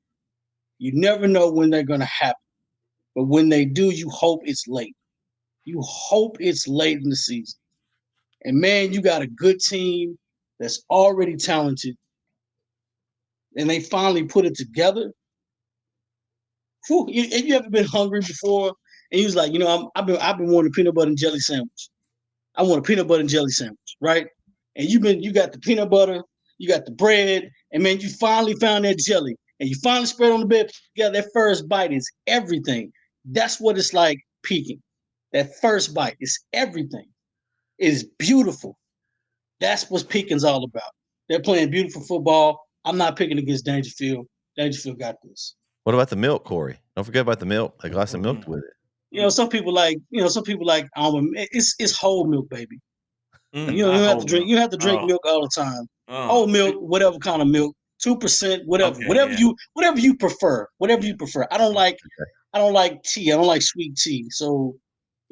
you never know when they're going to happen. But when they do, you hope it's late. You hope it's late in the season. And man, you got a good team that's already talented, and they finally put it together. Whew, have you ever been hungry before? And you was like, I've been wanting a peanut butter and jelly sandwich. I want a peanut butter and jelly sandwich, right? And you got the peanut butter, you got the bread, and man, you finally found that jelly, and you finally spread on the bed. Yeah, that first bite is everything. That's what it's like peaking. That first bite is everything. It is beautiful. That's what peaking's all about. They're playing beautiful football. I'm not picking against Dangerfield. Dangerfield got this. What about the milk, Corey? Don't forget about the milk. A glass of milk with it. Some people like almond. It's whole milk, baby. You I don't have to hope drink. milk. You don't have to drink Oh, milk all the time. oh. Whole milk, whatever kind of milk, 2%, whatever, Okay, whatever yeah. you prefer, whatever Yeah. you prefer. I don't like tea. I don't like sweet tea. So,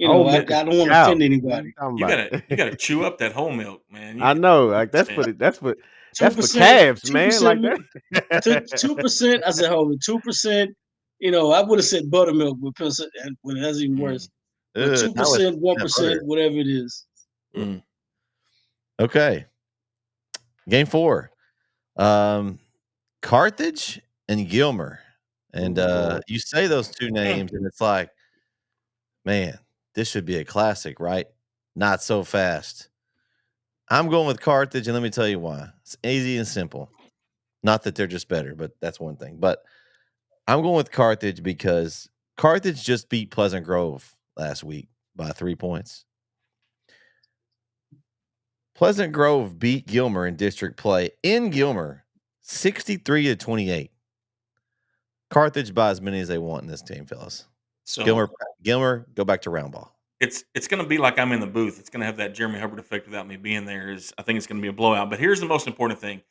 Whole I milk is don't want to cow. offend What anybody. you talking You about? gotta chew up that whole milk, man. I know, like that's 2%. for 2%, calves, man. 2% Like milk. that. 2%. I said, hold on, 2%. I would have said buttermilk, but that's even worse. But Now it's 2%, 1%, butter. whatever it is. Mm. Okay. Game 4. Carthage and Gilmer. And you say those two names, and it's like, man, this should be a classic, right? Not so fast. I'm going with Carthage, and let me tell you why. It's easy and simple. Not that they're just better, but that's one thing. But I'm going with Carthage because Carthage just beat Pleasant Grove last week by 3 points. Pleasant Grove beat Gilmer in district play in Gilmer 63-28. Carthage buy as many as they want in this team, fellas. So Gilmer, go back to round ball. it's going to be like I'm in the booth. It's going to have that Jeremy Hubbard effect without me being there. I think it's going to be a blowout. But here's the most important thing.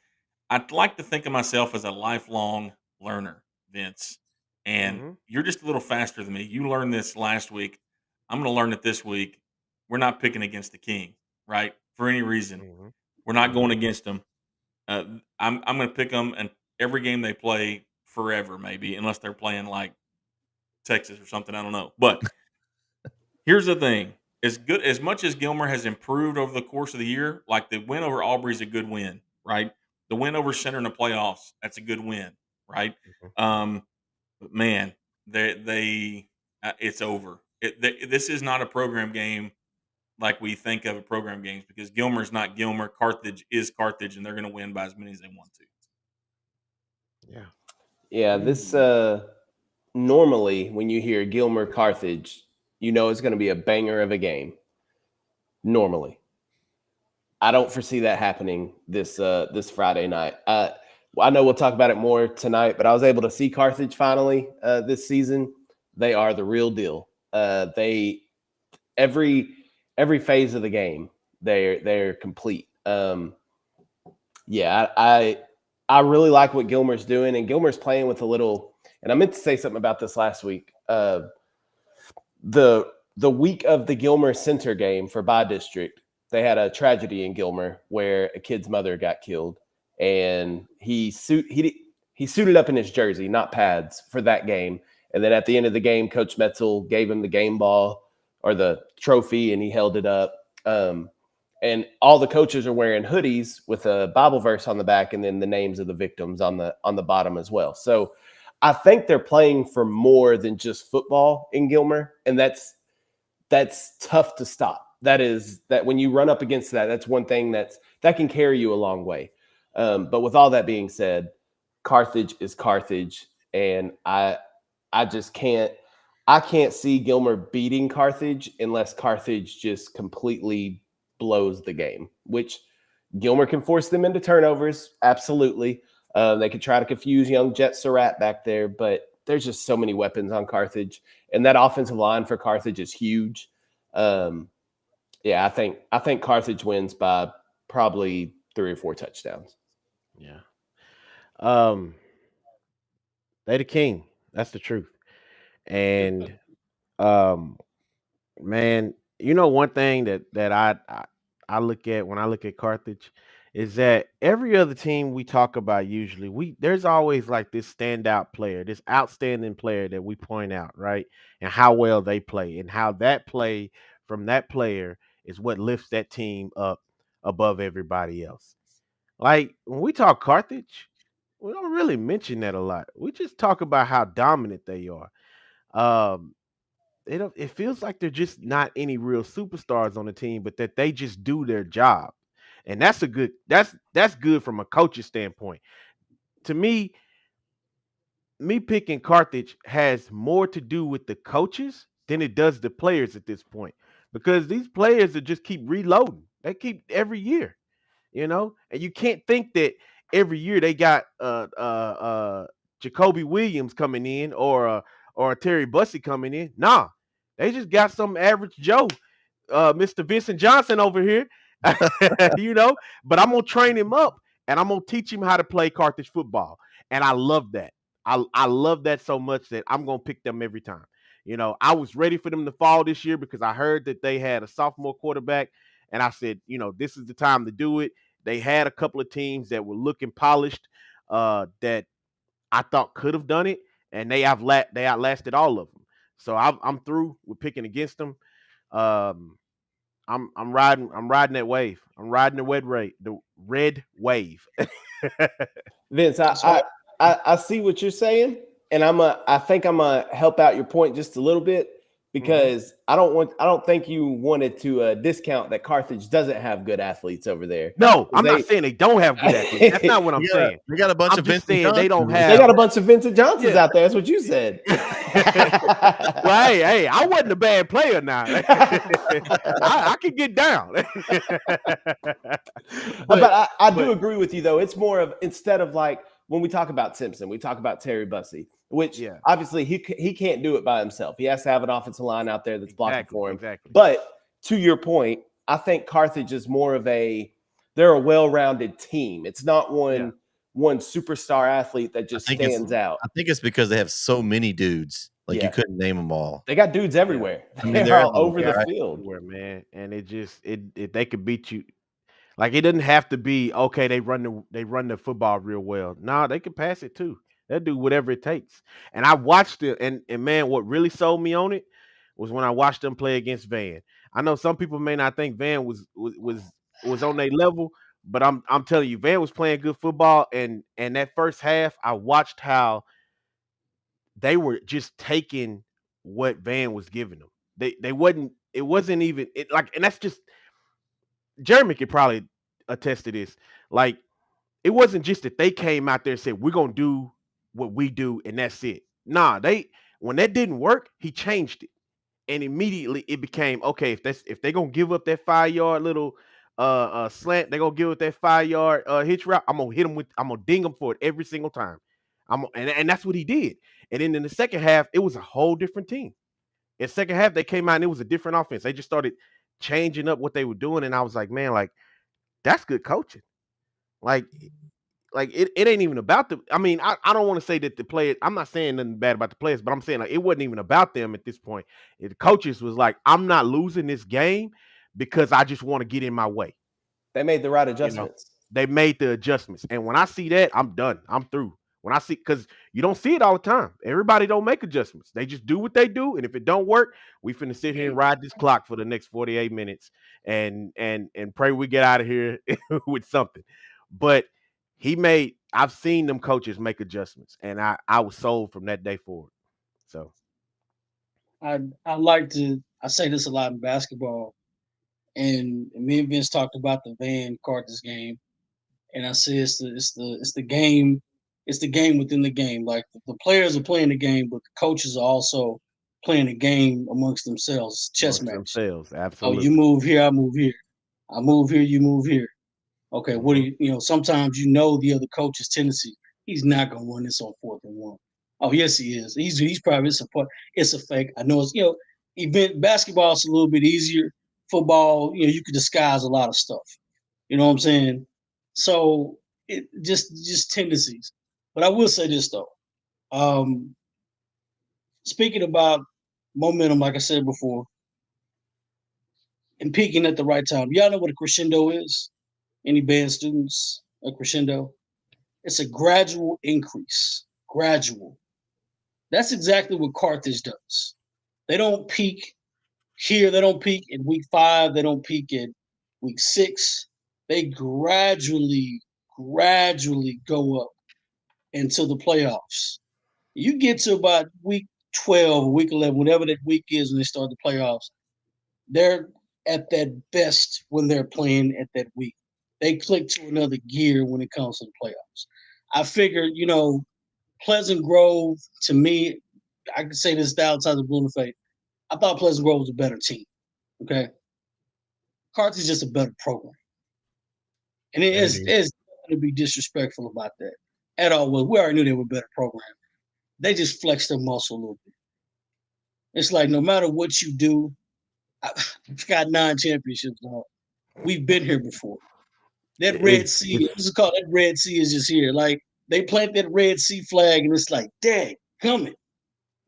I'd like to think of myself as a lifelong learner, Vince. And you're just a little faster than me. You learned this last week. I'm going to learn it this week. We're not picking against the King, right? For any reason. We're not going against them. I'm going to pick them and every game they play forever, maybe, unless they're playing like Texas or something. I don't know. But here's the thing. As much as Gilmer has improved over the course of the year, like the win over Aubrey is a good win, right? The win over Center in the playoffs, that's a good win, right? But man, they it's over. This is not a program game like we think of a program games because Gilmer's not Gilmer. Carthage is Carthage, and they're going to win by as many as they want to. Yeah. Yeah, this normally when you hear Gilmer Carthage, you know it's going to be a banger of a game. Normally, I don't foresee that happening this Friday night. I know we'll talk about it more tonight, but I was able to see Carthage finally this season. They are the real deal. They every phase of the game they're complete. Yeah, I really like what Gilmer's doing, and Gilmer's playing with a little. And I meant to say something about this last week. The week of the Gilmer Center game for By District, they had a tragedy in Gilmer where a kid's mother got killed, and he suited up in his jersey, not pads, for that game. And then at the end of the game, Coach Metzel gave him the game ball or the trophy, and he held it up. And all the coaches are wearing hoodies with a Bible verse on the back, and then the names of the victims on the bottom as well. So I think they're playing for more than just football in Gilmer, and that's tough to stop. That when you run up against that, that's one thing that can carry you a long way. But with all that being said, Carthage is Carthage, and I just can't see Gilmer beating Carthage unless Carthage just completely blows the game, which Gilmer can force them into turnovers. Absolutely. They could try to confuse young Jet Surratt back there, but there's just so many weapons on Carthage, and that offensive line for Carthage is huge. Yeah, I think Carthage wins by probably 3 or 4 touchdowns. Yeah. They the king. That's the truth. And man, you know one thing that I look at when I look at Carthage is that every other team we talk about usually there's always like this standout player, this outstanding player that we point out, right? And how well they play and how that play from that player is what lifts that team up above everybody else. Like when we talk Carthage, we don't really mention that a lot. We just talk about how dominant they are. Um, it feels like they're just not any real superstars on the team, but that they just do their job. And that's good from a coach's standpoint. To me picking Carthage has more to do with the coaches than it does the players at this point. Because these players are just keep reloading. They keep every year, and you can't think that every year they got Jacoby Williams coming in or Terry Bussey coming in. Nah, they just got some average Joe, Mr. Vincent Johnson over here, but I'm gonna train him up and I'm gonna teach him how to play Carthage football. And I love that. I love that so much that I'm gonna pick them every time. I was ready for them to fall this year because I heard that they had a sophomore quarterback, and I said, this is the time to do it. They had a couple of teams that were looking polished, that I thought could have done it, and they outlasted all of them. So I'm through with picking against them. Um, I'm riding that wave. I'm riding the red wave. Vince, I see what you're saying, and I think I'm gonna help out your point just a little bit because I don't think you wanted to discount that Carthage doesn't have good athletes over there. No, I'm not saying they don't have good athletes. That's not what I'm saying. They got a bunch I'm of just Vincent saying they don't Johnsons. have. They got a bunch of Vincent Johnsons out there. That's what you said. Well, hey, I wasn't a bad player now. I can get down. But I do agree with you, though. It's more of instead of like when we talk about Simpson, we talk about Terry Bussey, which obviously he can't do it by himself. He has to have an offensive line out there that's blocking for him. Exactly. But to your point, I think Carthage is more of they're a well-rounded team. It's not one superstar athlete that just stands out. I think it's because they have so many dudes. Like you couldn't name them all. They got dudes everywhere. I mean, they're all over the field, man. And they could beat you. Like it doesn't have to be okay. They run the football real well. No, they can pass it too. They'll do whatever it takes. And I watched it, and man, what really sold me on it was when I watched them play against Van. I know some people may not think Van was on their level, but I'm telling you, Van was playing good football. And that first half, I watched how they were just taking what Van was giving them. They wasn't. It wasn't even like, and that's just Jeremy could probably attest to this. Like, it wasn't just that they came out there and said we're gonna do what we do and that's it. Nah, when that didn't work, he changed it, and immediately it became okay. If they're gonna give up that 5-yard little slant, they're gonna give up that 5-yard hitch route. I'm gonna ding them for it every single time. And that's what he did. And then in the second half, it was a whole different team. In the second half, they came out and it was a different offense. They just started changing up what they were doing, and I was like, man, like that's good coaching. Like it ain't even about the. I mean, I don't want to say that the players. I'm not saying nothing bad about the players, but I'm saying like it wasn't even about them at this point. The coaches was like, I'm not losing this game because I just want to get in my way. They made the right You know, adjustments. they made the adjustments, and when I see that, I'm done. I'm through. When I see, because you don't see it all the time. Everybody don't make adjustments. They just do what they do, and if it don't work, we finna sit here and ride this clock for the next 48 minutes and pray we get out of here with something. But I've seen them coaches make adjustments, and I was sold from that day forward. So I say this a lot in basketball, and me and Vince talked about the Van Carthage game, and I say it's the game, it's the game within the game. Like the players are playing the game, but the coaches are also playing the game amongst themselves. Chess amongst match. themselves, Oh, absolutely. you move here, I move here. I move here, you move here. Okay, what do Mhm. sometimes the other coach's tendency. He's not gonna run this on 4th and 1. Oh, yes, he is. He's probably it's a fake. I know it's event basketball is a little bit easier. Football, you can disguise a lot of stuff. You know what I'm saying? So it just tendencies. But I will say this though. Um, speaking about momentum, like I said before, and peaking at the right time. Y'all know what a crescendo is? Any band students? A crescendo? It's a gradual increase. Gradual. That's exactly what Carthage does. They don't peak here. They don't peak in week 5. They don't peak in week 6. They gradually go up into the playoffs. You get to about week 12 or week 11, whatever that week is when they start the playoffs, they're at that best when they're playing at that week. They click to another gear when it comes to the playoffs. I figured, Pleasant Grove, to me, I can say this outside of Blue Faith. I thought Pleasant Grove was a better team. Okay. Carthage is just a better program. And it's going to be disrespectful about that at all. Well, we already knew they were a better program. They just flexed their muscle a little bit. It's like no matter what you do, I've got 9 championships now. We've been here before. That Red Sea, what's it called? That Red Sea is just here. Like they plant that Red Sea flag, and it's like, dang, coming.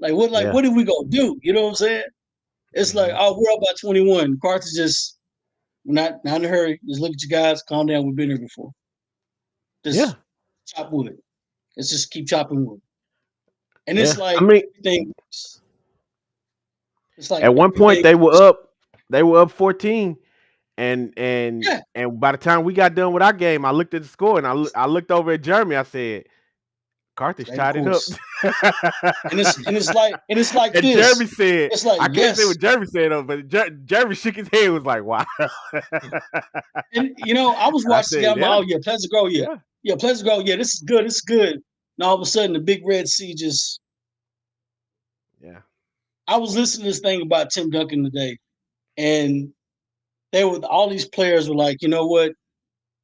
Like what? Like what are we gonna do? You know what I'm saying? It's like, oh, we're up by 21. Carthage just not in a hurry. Just look at you guys. Calm down. We've been here before. Just chop wood. Let's just keep chopping wood. And it's like everything. It's like at one point they were up 14. And by the time we got done with our game, I looked at the score and I looked over at Jeremy. I said, Carthage tied it up. and it's like and this. Jeremy said, it's like, I can't say what Jeremy said though, but Jeremy shook his head and was like, wow. And I was watching them. Oh yeah, Pleasant Grove, yeah, Pleasant Grove, yeah, this is good, this is good. And all of a sudden the big Red Sea just I was listening to this thing about Tim Duncan today, and all these players were like, you know what?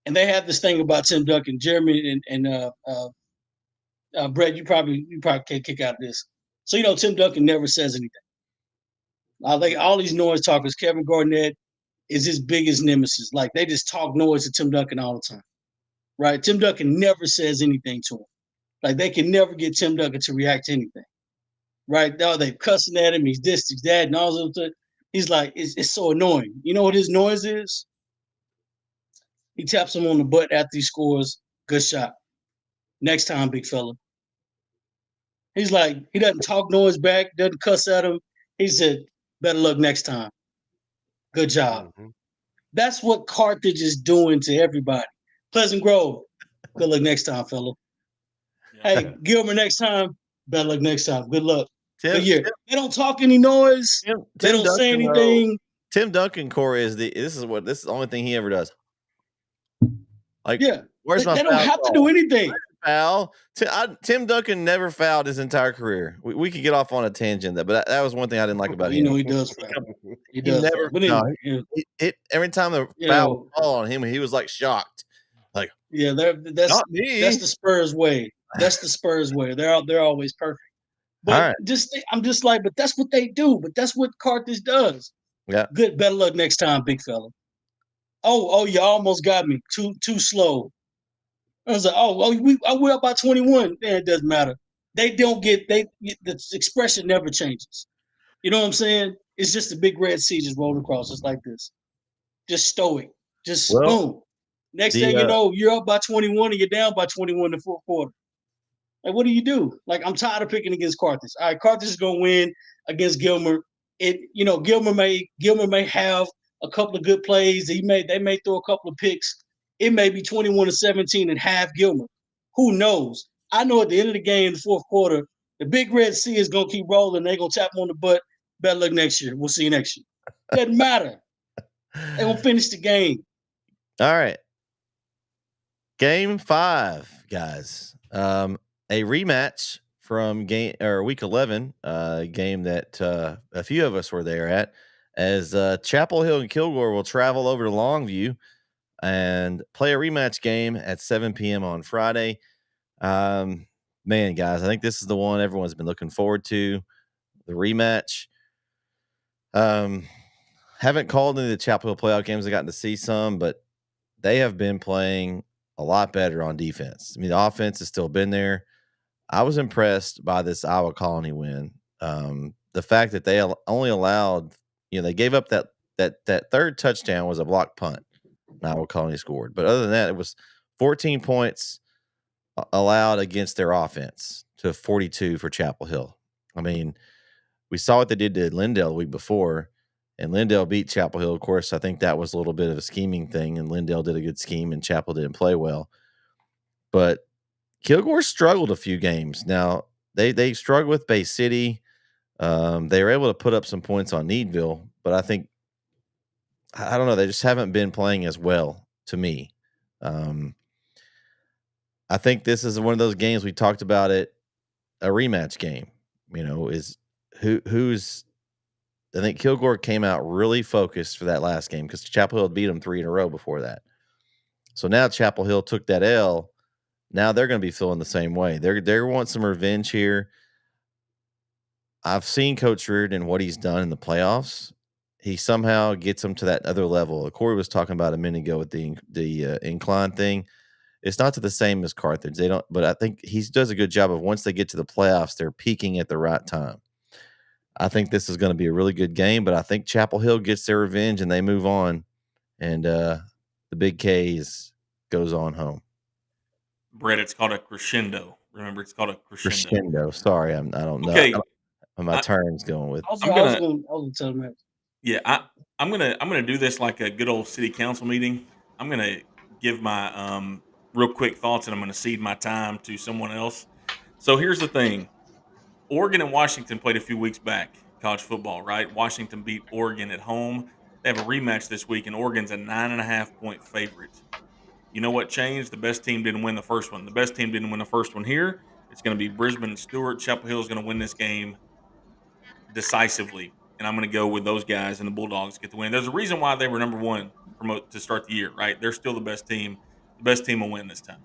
And they had this thing about Tim Duncan, Jeremy and Brett, you probably can't kick out of this. So Tim Duncan never says anything. I think all these noise talkers, Kevin Garnett is his biggest nemesis. Like they just talk noise to Tim Duncan all the time, right? Tim Duncan never says anything to him. Like they can never get Tim Duncan to react to anything, right? Now they're cussing at him. He's this, he's that, and all those things. He's like, it's so annoying. You know what his noise is? He taps him on the butt after he scores. Good shot. Next time, big fella. He's like, he doesn't talk noise back, doesn't cuss at him. He said, better luck next time. Good job. Mm-hmm. That's what Carthage is doing to everybody. Pleasant Grove, good luck next time, fella. Yeah. Hey, Gilmer, next time, better luck next time. Good luck. Good year. They don't talk any noise. They don't say anything. Tim Duncan, Corey, this is the only thing he ever does. Like, yeah, where's my they don't foul have call? to do anything. Foul. Tim Duncan never fouled his entire career. We could get off on a tangent, but that was one thing I didn't like about him. He does foul. He does. Never. Foul. But anyway, every time the foul would fall on him, he was like shocked. Like, that's not me. That's the Spurs way. That's the Spurs way. They're always perfect. But I'm just like, but that's what they do. But that's what Carthage does. Yeah. Good. Better luck next time, big fella. Oh, you almost got me. Too slow. I was like, we're up by 21. It doesn't matter. They don't get the expression never changes. You know what I'm saying? It's just a big red sea just rolled across, just like this. Just stoic. Just boom. Next thing you know, you're up by 21 and you're down by 21 in the fourth quarter. Like, what do you do? Like, I'm tired of picking against Carthage. All right, Carthage is gonna win against Gilmer. Gilmer may have a couple of good plays. They may throw a couple of picks. It may be 21-17 and half Gilmer. Who knows? I know at the end of the game, the fourth quarter, the Big Red Sea is gonna keep rolling. They're gonna tap them on the butt. Better luck next year. We'll see you next year. Doesn't matter. They're gonna finish the game. All right. Game 5, guys. A rematch from week 11, game that a few of us were there at, as Chapel Hill and Kilgore will travel over to Longview and play a rematch game at 7 p.m. on Friday. Man, guys, I think this is the one everyone's been looking forward to, the rematch. Haven't called any of the Chapel Hill playoff games. I've gotten to see some, but they have been playing a lot better on defense. I mean, the offense has still been there. I was impressed by this Iowa Colony win. The fact that they only allowed, they gave up that third touchdown was a block punt. Iowa Colony scored. But other than that, it was 14 points allowed against their offense to 42 for Chapel Hill. I mean, we saw what they did to Lindale the week before, and Lindale beat Chapel Hill. Of course, I think that was a little bit of a scheming thing, and Lindale did a good scheme, and Chapel didn't play well. But Kilgore struggled a few games. Now, they struggled with Bay City. They were able to put up some points on Needville, but I think, I don't know, they just haven't been playing as well to me. I think this is one of those games we talked about it, a rematch game, is who's – I think Kilgore came out really focused for that last game because Chapel Hill beat them 3 in a row before that. So now Chapel Hill took that L. Now they're going to be feeling the same way. They want some revenge here. I've seen Coach Reardon, what he's done in the playoffs. He somehow gets them to that other level. Corey was talking about a minute ago with the incline thing. It's not to the same as Carthage. They don't, but I think he does a good job of once they get to the playoffs, they're peaking at the right time. I think this is going to be a really good game, but I think Chapel Hill gets their revenge and they move on, and the Big K's goes on home. Brett, it's called a crescendo. Remember, it's called a crescendo. Sorry, I don't know. Okay, my turn's going with. I'm gonna tell him that. Yeah, I'm gonna do this like a good old city council meeting. I'm gonna give my real quick thoughts, and I'm gonna cede my time to someone else. So here's the thing: Oregon and Washington played a few weeks back, college football, right? Washington beat Oregon at home. They have a rematch this week, and Oregon's a 9.5-point favorite. You know what changed? The best team didn't win the first one. The best team didn't win the first one here. It's going to be Brisbane and Stewart. Chapel Hill is going to win this game decisively, and I'm going to go with those guys, and the Bulldogs get the win. There's a reason why they were number one to start the year, right? They're still the best team. The best team will win this time.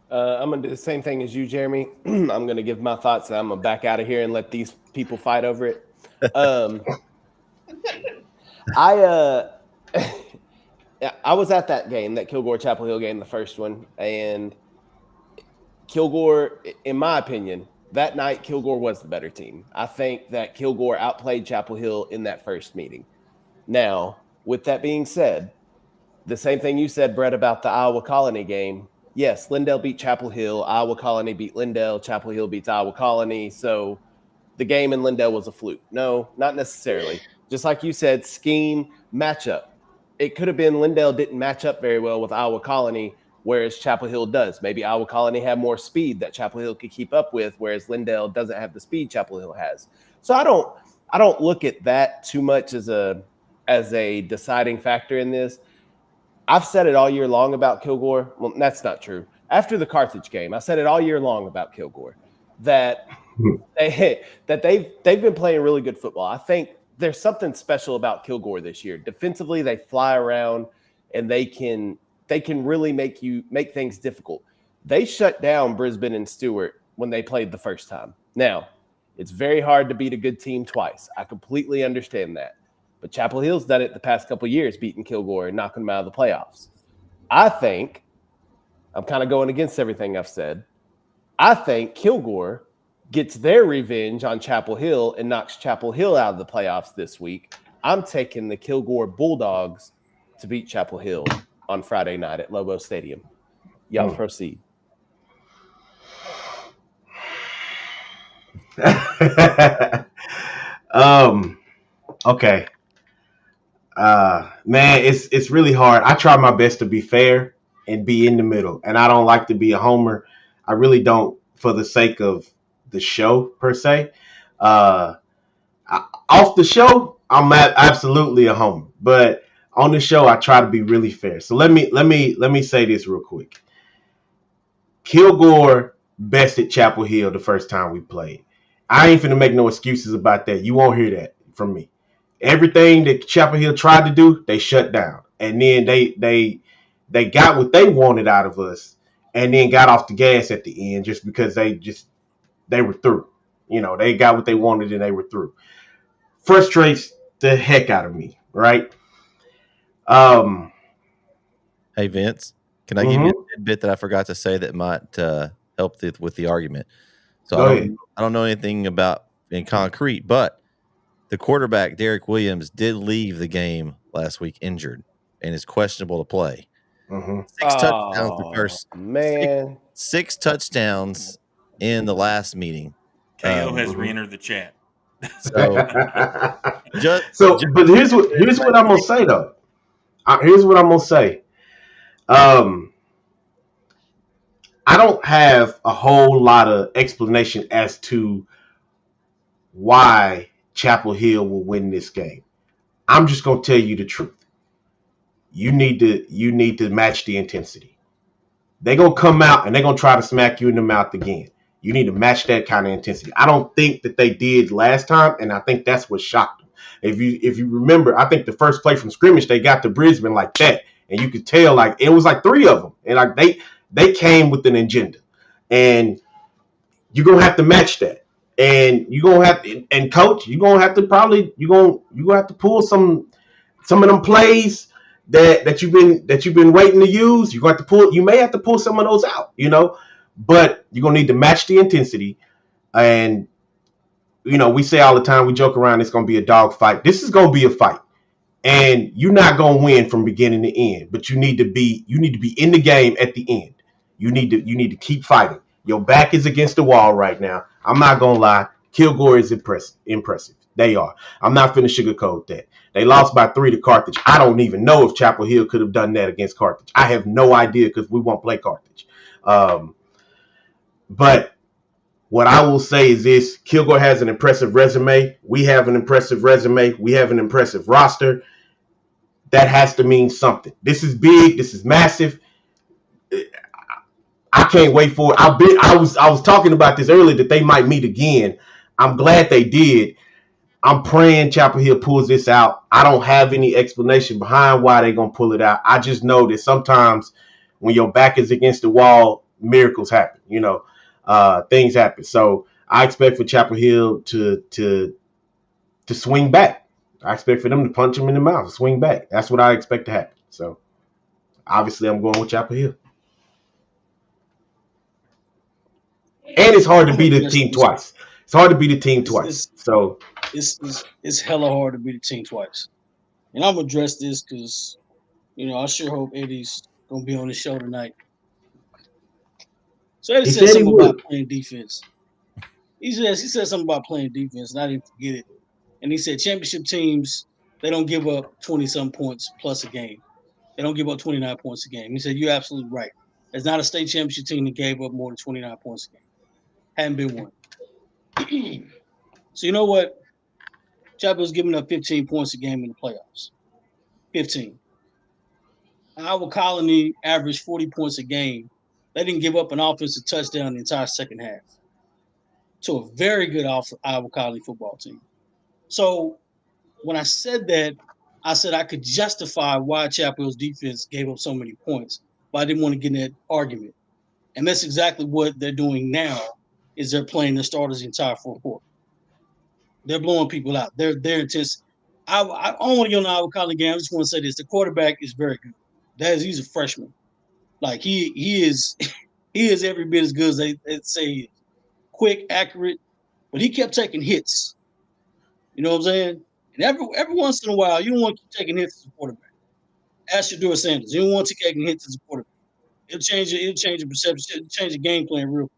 I'm going to do the same thing as you, Jeremy. I'm going to give my thoughts, and I'm going to back out of here and let these people fight over it. I was at that game, that Kilgore-Chapel Hill game, the first one, and Kilgore, in my opinion, that night Kilgore was the better team. I think that Kilgore outplayed Chapel Hill in that first meeting. Now, with that being said, the same thing you said, Brett, about the Iowa Colony game. Yes, Lindale beat Chapel Hill. Iowa Colony beat Lindale. Chapel Hill beats Iowa Colony. So the game in Lindale was a fluke. No, not necessarily. Just like you said, scheme, matchup. It could have been Lindale didn't match up very well with Iowa Colony. whereas Chapel Hill does. Maybe Iowa Colony have more speed that Chapel Hill could keep up with, whereas Lindale doesn't have the speed Chapel Hill has. So I don't look at that too much as a deciding factor in this. I've said it all year long about Kilgore. Well, that's not true. After the Carthage game, I said it all year long about Kilgore that they've been playing really good football. I think there's something special about Kilgore this year. Defensively, they fly around and they can really make things difficult. They shut down Brisbane and Stewart when they played the first time. Now, it's very hard to beat a good team twice. I completely understand that. But Chapel Hill's done it the past couple of years, beating Kilgore and knocking them out of the playoffs. I think I'm kind of going against everything I've said. I think Kilgore gets their revenge on Chapel Hill and knocks Chapel Hill out of the playoffs this week. I'm taking the Kilgore Bulldogs to beat Chapel Hill on Friday night at Lobo Stadium. Y'all proceed. Okay. Man, it's really hard. I try my best to be fair and be in the middle, and I don't like to be a homer. I really don't, for the sake of the show per se. Off the show, I'm absolutely a homer, but on the show, I try to be really fair. So let me say this real quick. Kilgore bested Chapel Hill the first time we played. I ain't finna make no excuses about that. You won't hear that from me. Everything that Chapel Hill tried to do, they shut down. And then they got what they wanted out of us and then got off the gas at the end just because they were through. You know, they got what they wanted and they were through. Frustrates the heck out of me, right? Hey, Vince, can I give you a tidbit that I forgot to say that might help with the argument? So Go ahead. I don't know anything about in concrete, but the quarterback, Derek Williams, did leave the game last week injured and is questionable to play. Six touchdowns the first man. Six touchdowns in the last meeting. KO has re-entered the chat. So, but here's what I'm gonna say though. Here's what I'm gonna say. I don't have a whole lot of explanation as to why Chapel Hill will win this game. I'm just gonna tell you the truth. You need to match the intensity. They're gonna come out and they're gonna try to smack you in the mouth again. You need to match that kind of intensity. I don't think that they did last time, and I think that's what shocked them. If you remember, I think the first play from scrimmage they got to Brisbane like that, and you could tell like it was like three of them, and like they came with an agenda, and you're gonna have to match that, and you're gonna have to, and coach, you're gonna have to pull some of them plays that you've been waiting to use. You're going to pull. You may have to pull some of those out, but you're gonna need to match the intensity. And we say all the time, we joke around, it's gonna be a dog fight. This is gonna be a fight, and you're not gonna win from beginning to end. But you need to be in the game at the end. You need to keep fighting. Your back is against the wall right now. I'm not gonna lie. Kilgore is impressive. They are. I'm not finna sugarcoat that. They lost by 3 to Carthage. I don't even know if Chapel Hill could have done that against Carthage. I have no idea because we won't play Carthage. But what I will say is this: Kilgore has an impressive resume. We have an impressive resume. We have an impressive roster. That has to mean something. This is big. This is massive. I can't wait for it. I was talking about this earlier that they might meet again. I'm glad they did. I'm praying Chapel Hill pulls this out. I don't have any explanation behind why they're going to pull it out. I just know that sometimes when your back is against the wall, miracles happen, things happen. So I expect for Chapel Hill to swing back. I expect for them to punch him in the mouth, swing back. That's what I expect to happen. So obviously I'm going with Chapel Hill. And it's hard to beat a team twice. It's hard to beat a team twice. So it's hella hard to beat a team twice. And I'm gonna address this because I sure hope Eddie's gonna be on the show tonight. So Eddie said something about playing defense. He said something about playing defense, and I didn't forget it. And he said championship teams, they don't give up 20-some points plus a game. They don't give up 29 points a game. He said, you're absolutely right. There's not a state championship team that gave up more than 29 points a game. Hadn't been one. So you know what? Chapel was giving up 15 points a game in the playoffs. 15. Our Colony averaged 40 points a game. They didn't give up an offensive touchdown the entire second half to a very good Iowa Colony football team. So when I said that, I said I could justify why Chapel Hill's defense gave up so many points, but I didn't want to get in that argument. And that's exactly what they're doing now. Is they're playing the starters the entire fourth quarter. They're blowing people out. They're intense. I don't want to get on the Iowa Colony game. I just want to say this: the quarterback is very good. He's a freshman. Like he is he is every bit as good as they say he is. Quick, accurate, but he kept taking hits. You know what I'm saying? And every once in a while, you don't want to keep taking hits as a quarterback. Ask Shedeur Sanders. You don't want to keep taking hits as a quarterback. It'll change the perception. It'll change the game plan real quick.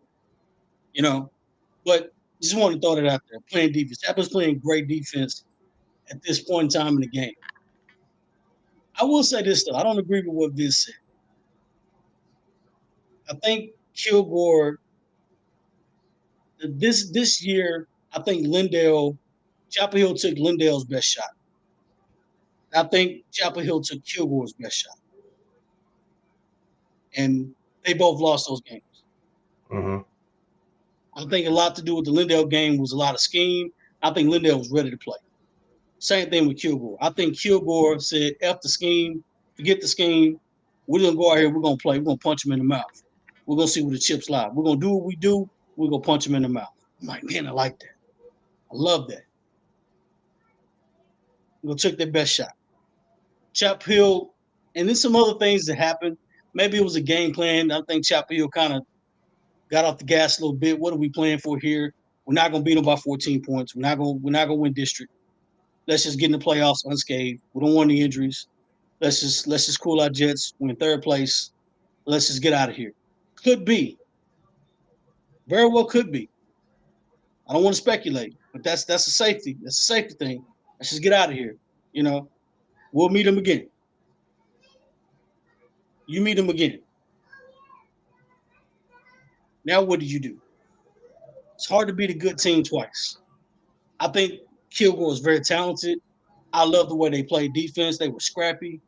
You know, but just want to throw that out there. Playing defense. Apple's playing great defense at this point in time in the game. I will say this though. I don't agree with what Vince said. I think Kilgore this year, I think Chapel Hill took Lindale's best shot. I think Chapel Hill took Kilgore's best shot. And they both lost those games. Mm-hmm. I think a lot to do with the Lindale game was a lot of scheme. I think Lindale was ready to play. Same thing with Kilgore. I think Kilgore said, F the scheme, forget the scheme. We're going to go out here, we're going to play, we're going to punch him in the mouth. We're going to see where the chips lie. We're going to do what we do, we're going to punch him in the mouth. I'm like, man, I like that. I love that. We're going to take their best shot. Chapel Hill, and then some other things that happened. Maybe it was a game plan. I think Chapel Hill kind of got off the gas a little bit. What are we playing for here? We're not going to beat them by 14 points. We're not going to win district. Let's just get in the playoffs unscathed. We don't want any injuries. Let's just cool our jets. We're in third place. Let's just get out of here. Could be. Very well could be. I don't want to speculate, but that's a safety. That's a safety thing. Let's just get out of here. You know, we'll meet them again. You meet them again. Now what did you do? It's hard to beat a good team twice. I think Kilgore is very talented. I love the way they played defense. They were scrappy.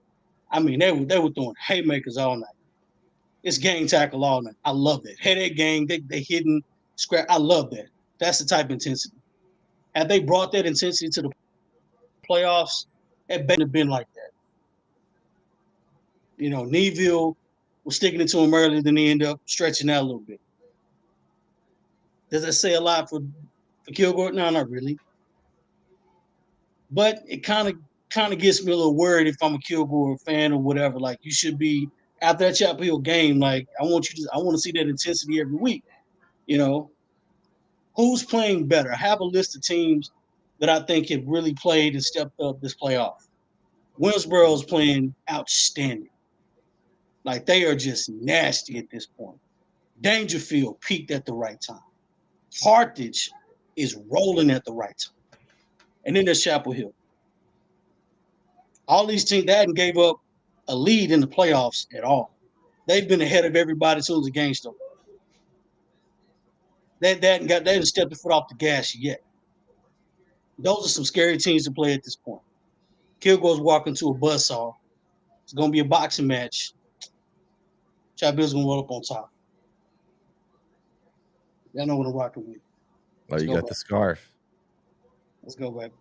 I mean, they were throwing haymakers all night. It's gang tackle all night. I love that. Headache gang, they hidden scrap. I love that. That's the type of intensity. Had they brought that intensity to the playoffs, it better have been like that. You know, Neville was sticking it to him early, then he ended up stretching out a little bit. Does that say a lot for Kilgore? No, not really. But it kind of gets me a little worried if I'm a Kilgore fan or whatever. Like you should be after that Chapel Hill game. Like I want to see that intensity every week. You know, who's playing better? I have a list of teams that I think have really played and stepped up this playoff. Winsboro's playing outstanding. Like they are just nasty at this point. Dangerfield peaked at the right time. Carthage is rolling at the right time. And then there's Chapel Hill. All these teams, they hadn't gave up a lead in the playoffs at all. They've been ahead of everybody as soon as the game started. They haven't stepped the foot off the gas yet. Those are some scary teams to play at this point. Kilgore's walking to a buzzsaw. It's going to be a boxing match. Chapel Hill's going to roll up on top. Y'all know what I'm rocking with. Oh, you got the scarf. Let's go, baby.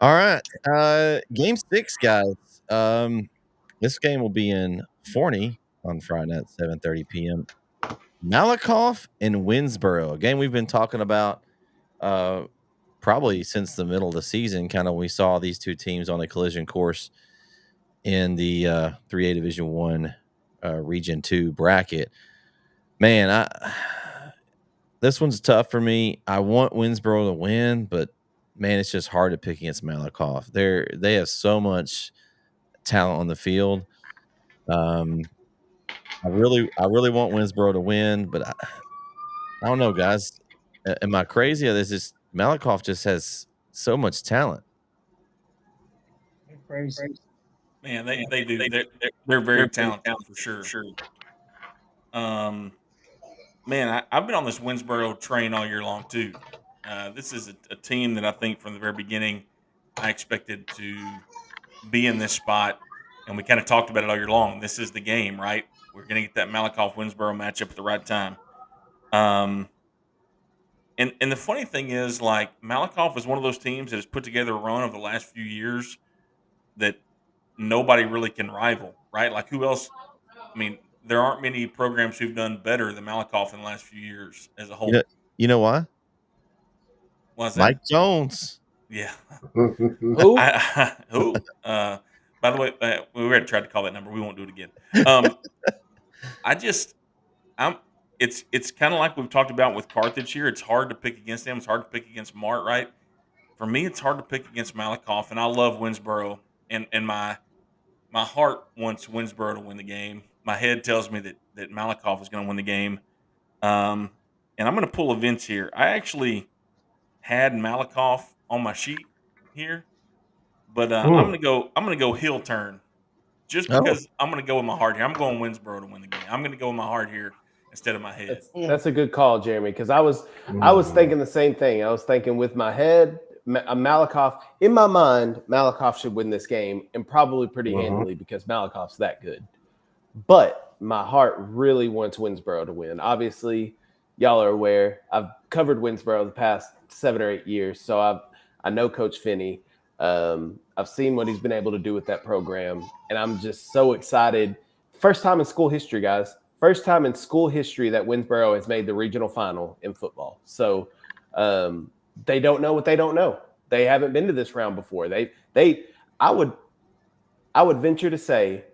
All right. Game 6, guys. This game will be in Forney on Friday night, 7:30 p.m. Malakoff and Winsboro, a game we've been talking about probably since the middle of the season. Kind of we saw these two teams on a collision course in the 3A Division 1 Region 2 bracket. Man, this one's tough for me. I want Winsboro to win, but man, it's just hard to pick against Malakoff. They have so much talent on the field. I really want Winsboro to win, but I don't know, guys. Am I crazy? Or there's just Malakoff just has so much talent. Crazy. Man, they do. They're very talented for sure. Man, I've been on this Winsboro train all year long too. This is a team that I think from the very beginning I expected to be in this spot, and we kind of talked about it all year long. This is the game, right? We're going to get that Malakoff Winsboro matchup at the right time. Um, and the funny thing is, like Malakoff is one of those teams that has put together a run over the last few years that nobody really can rival, right? Like who else? I mean, there aren't many programs who've done better than Malakoff in the last few years as a You know, whole. you know why? Why's Mike that? Jones. Yeah. Who? Who? By the way, we already tried to call that number. We won't do it again. I just, I'm. It's kind of like we've talked about with Carthage here. It's hard to pick against them. It's hard to pick against Mart, right? For me, it's hard to pick against Malakoff, and I love Winsboro, and my heart wants Winsboro to win the game. My head tells me that Malakoff is going to win the game. Um, and I'm going to pull events here. I actually had Malakoff on my sheet here, but I'm Mm. going to go. I'm going to go heel turn just Oh, because I'm going to go with my heart here. I'm going Winsboro to win the game. I'm going to go with my heart here instead of my head. That's a good call, Jeremy, because I was Mm. thinking the same thing. I was thinking with my head, Malakoff in my mind, Malakoff should win this game and probably pretty Mhm. handily because Malakoff's that good. But my heart really wants Winsboro to win. Obviously, y'all are aware I've covered Winsboro the past 7 or 8 years, so I know Coach Finney. I've seen what he's been able to do with that program, and I'm just so excited. First time in school history, guys. First time in school history that Winsboro has made the regional final in football. So they don't know what they don't know. They haven't been to this round before. I would venture to say